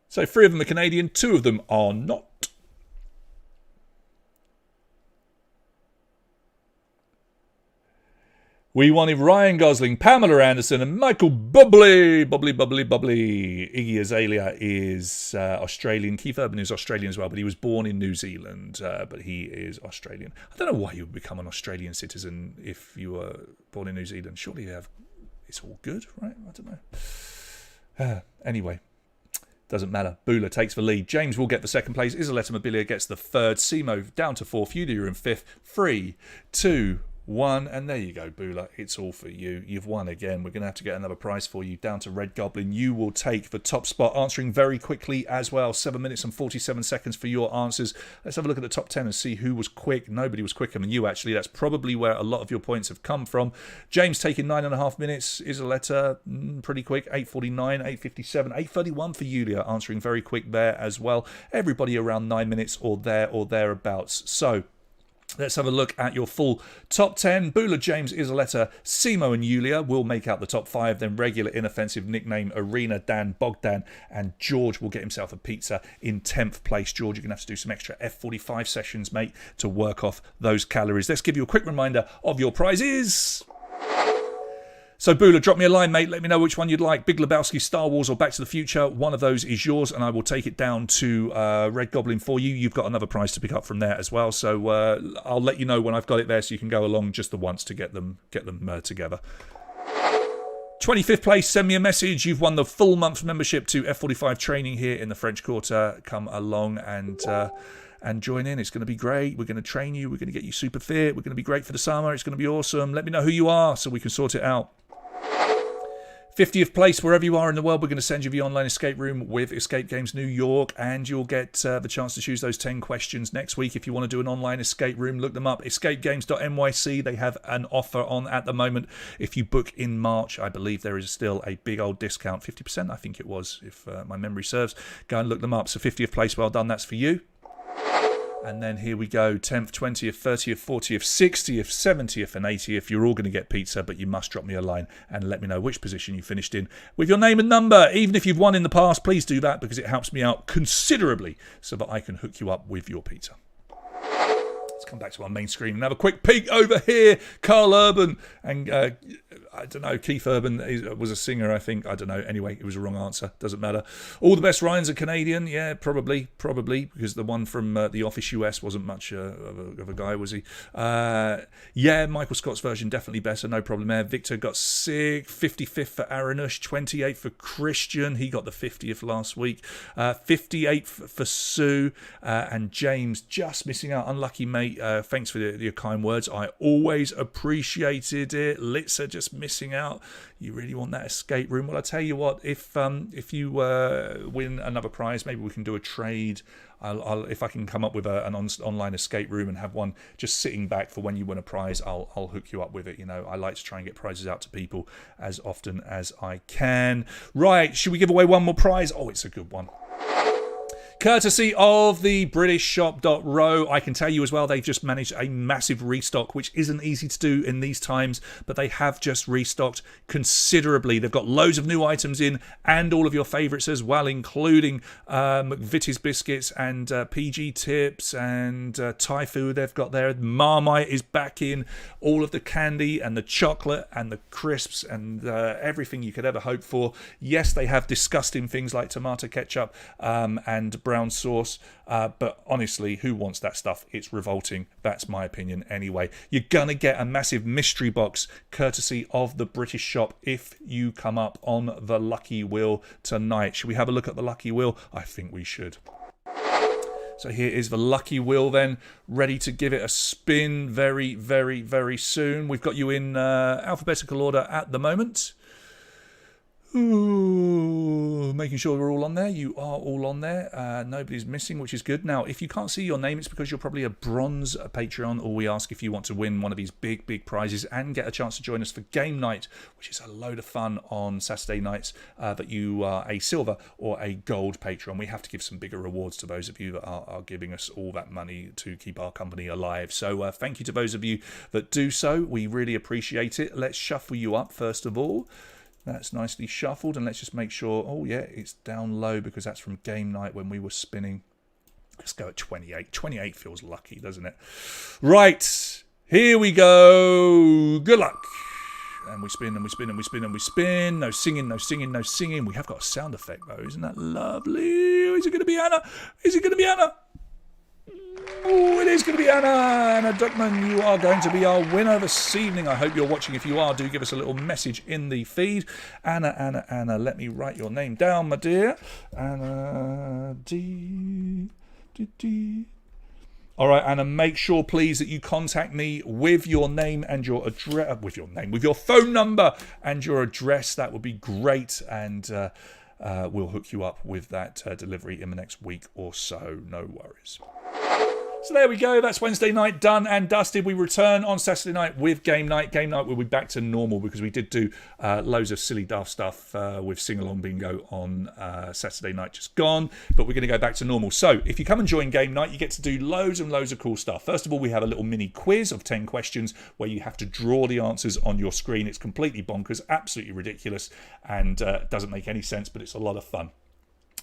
So 3 of them are Canadian, 2 of them are not. We wanted Ryan Gosling, Pamela Anderson, and Michael Bublé. Bubbly. Iggy Azalea is Australian. Keith Urban is Australian as well, but he was born in New Zealand, but he is Australian. I don't know why you would become an Australian citizen if you were born in New Zealand. Surely it's all good, right? I don't know. Anyway, Doesn't matter. Bula takes the lead. James will get the second place. Isoletta Mobilia gets the third. Simo down to fourth. Yulia, you're in fifth. 3, 2, 1, and there you go, Bula. It's all for you. You've won again. We're going to have to get another prize for you. Down to Red Goblin. You will take the top spot, answering very quickly as well. 7 minutes and 47 seconds for your answers. Let's have a look at the top 10 and see who was quick. Nobody was quicker than you, actually. That's probably where a lot of your points have come from. James taking 9.5 minutes. Isoletta, pretty quick. 8:49, 8:57, 8:31 for Yulia, answering very quick there as well. Everybody around 9 minutes or there or thereabouts. So, let's have a look at your full top 10. Bula, James, Isoletta, Simo and Yulia will make out the top 5. Then regular inoffensive nickname Arena, Dan, Bogdan and George will get himself a pizza in 10th place. George, you're going to have to do some extra F45 sessions, mate, to work off those calories. Let's give you a quick reminder of your prizes. So, Bula, drop me a line, mate. Let me know which one you'd like. Big Lebowski, Star Wars or Back to the Future. One of those is yours, and I will take it down to Red Goblin for you. You've got another prize to pick up from there as well. So I'll let you know when I've got it there so you can go along just the once to get them together. 25th place, send me a message. You've won the full month membership to F45 training here in the French Quarter. Come along and join in. It's going to be great. We're going to train you. We're going to get you super fit. We're going to be great for the summer. It's going to be awesome. Let me know who you are so we can sort it out. 50th place, wherever you are in the world, we're going to send you the online escape room with Escape Games New York, and you'll get the chance to choose those 10 questions next week. If you want to do an online escape room, look them up. escapegames.nyc. They have an offer on at the moment. If you book in March, I believe there is still a big old discount, 50%, I think it was, if my memory serves. Go and look them up. So 50th place, well done. That's for you. And then here we go, 10th, 20th, 30th, 40th, 60th, 70th and 80th. You're all going to get pizza, but you must drop me a line and let me know which position you finished in with your name and number. Even if you've won in the past, please do that because it helps me out considerably so that I can hook you up with your pizza. Let's come back to our main screen and have a quick peek over here. Carl Urban and I don't know, Keith Urban was a singer, I think. I don't know. Anyway, it was a wrong answer. Doesn't matter. All the best Ryans are Canadian. Yeah, probably, because the one from The Office US wasn't much of a guy, was he? Yeah, Michael Scott's version definitely better. No problem there. Victor got 55th for Aranush, 28th for Christian. He got the 50th last week. 58th for Sue and James just missing out. Unlucky, mate. Thanks for your kind words. I always appreciated it. Litzer just missing out. You really want that escape room? Well, I tell you what, if you win another prize, maybe we can do a trade. If I can come up with an online escape room and have one just sitting back for when you win a prize, I'll hook you up with it. You know, I like to try and get prizes out to people as often as I can. Right, should we give away one more prize? Oh, it's a good one. Courtesy of the British Shop.ro, I can tell you as well, they've just managed a massive restock, which isn't easy to do in these times, but they have just restocked considerably. They've got loads of new items in and all of your favourites as well, including McVitie's Biscuits and PG Tips and Thai food they've got there. Marmite is back in, all of the candy and the chocolate and the crisps and everything you could ever hope for. Yes, they have disgusting things like tomato ketchup and brown sauce, but honestly, who wants that stuff? It's revolting. That's my opinion anyway. You're gonna get a massive mystery box courtesy of the British Shop if you come up on the lucky wheel tonight. Should we have a look at the lucky wheel? I think we should. So here is the lucky wheel then, ready to give it a spin very, very, very soon. We've got you in alphabetical order at the moment. Ooh, making sure we're all on there. You are all on there. Nobody's missing, which is good. Now, if you can't see your name, it's because you're probably a bronze Patreon, or we ask if you want to win one of these big, big prizes and get a chance to join us for game night, which is a load of fun on Saturday nights, that you are a silver or a gold Patreon. We have to give some bigger rewards to those of you that are giving us all that money to keep our company alive. So thank you to those of you that do so. We really appreciate it. Let's shuffle you up first of all. That's nicely shuffled, and let's just make sure, oh yeah, it's down low because that's from game night when we were spinning. Let's go at 28. 28 feels lucky, doesn't it? Right, here we go. Good luck. And we spin, and we spin, and we spin, and we spin. No singing, no singing, no singing. We have got a sound effect, though. Isn't that lovely? Is it going to be Anna? Is it going to be Anna? Oh, it is going to be Anna Duckman. You are going to be our winner this evening. I hope you're watching. If you are, do give us a little message in the feed. Anna, let me write your name down, my dear. Anna D. All right, Anna, make sure, please, that you contact me with your name and your address, with your phone number and your address. That would be great, and we'll hook you up with that delivery in the next week or so. No worries. So there we go. That's Wednesday night done and dusted. We return on Saturday night with game night. Game night will be back to normal because we did do loads of silly daft stuff with sing-along bingo on Saturday night just gone. But we're going to go back to normal. So if you come and join game night, you get to do loads and loads of cool stuff. First of all, we have a little mini quiz of 10 questions where you have to draw the answers on your screen. It's completely bonkers, absolutely ridiculous, and doesn't make any sense, but it's a lot of fun.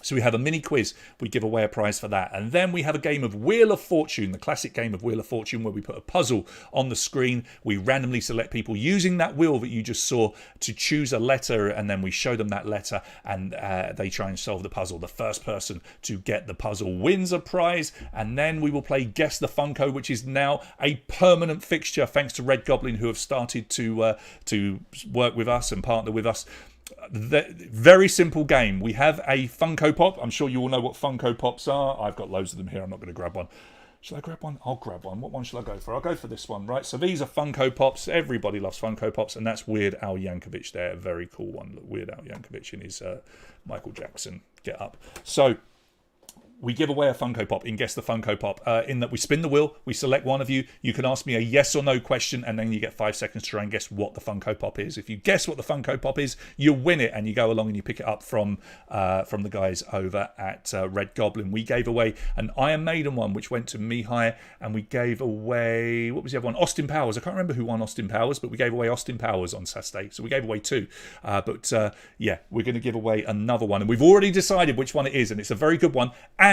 So we have a mini quiz. We give away a prize for that. And then we have a game of Wheel of Fortune, the classic game of Wheel of Fortune, where we put a puzzle on the screen. We randomly select people using that wheel that you just saw to choose a letter, and then we show them that letter, and they try and solve the puzzle. The first person to get the puzzle wins a prize. And then we will play Guess the Funko, which is now a permanent fixture, thanks to Red Goblin, who have started to work with us and partner with us. Very simple game. We have a Funko Pop. I'm sure you all know what Funko Pops are. I've got loads of them here. I'm not going to grab one. Shall I grab one? I'll grab one. What one shall I go for? I'll go for this one, right? So these are Funko Pops. Everybody loves Funko Pops, and that's Weird Al Yankovic there. A very cool one. Look, Weird Al Yankovic in his Michael Jackson get up. So we give away a Funko Pop in Guess the Funko Pop, in that we spin the wheel, we select one of you, you can ask me a yes or no question, and then you get 5 seconds to try and guess what the Funko Pop is. If you guess what the Funko Pop is, you win it, and you go along and you pick it up from the guys over at Red Goblin. We gave away an Iron Maiden one, which went to Mihai, and we gave away, what was the other one? Austin Powers. I can't remember who won Austin Powers, but we gave away Austin Powers on Saturday, so we gave away 2. Yeah, we're going to give away another one, and we've already decided which one it is, and it's a very good one, and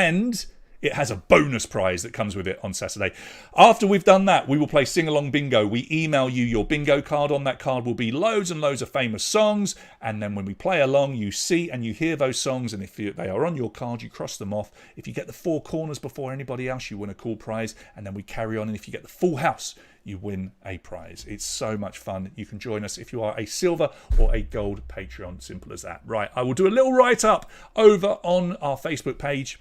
it has a bonus prize that comes with it on Saturday. After we've done that, we will play Sing-Along Bingo. We email you your bingo card. On that card will be loads and loads of famous songs. And then when we play along, you see and you hear those songs. And if they are on your card, you cross them off. If you get the 4 corners before anybody else, you win a cool prize. And then we carry on. And if you get the full house, you win a prize. It's so much fun. You can join us if you are a silver or a gold Patreon. Simple as that. Right, I will do a little write-up over on our Facebook page.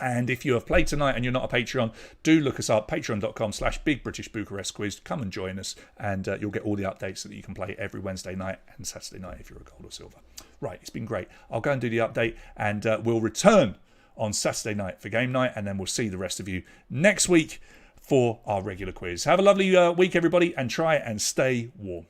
And if you have played tonight and you're not a Patreon, do look us up, patreon.com/Big British Bucharest Quiz. Come and join us, and you'll get all the updates so that you can play every Wednesday night and Saturday night if you're a gold or silver. Right, it's been great. I'll go and do the update, and we'll return on Saturday night for game night, and then we'll see the rest of you next week for our regular quiz. Have a lovely week, everybody, and try and stay warm.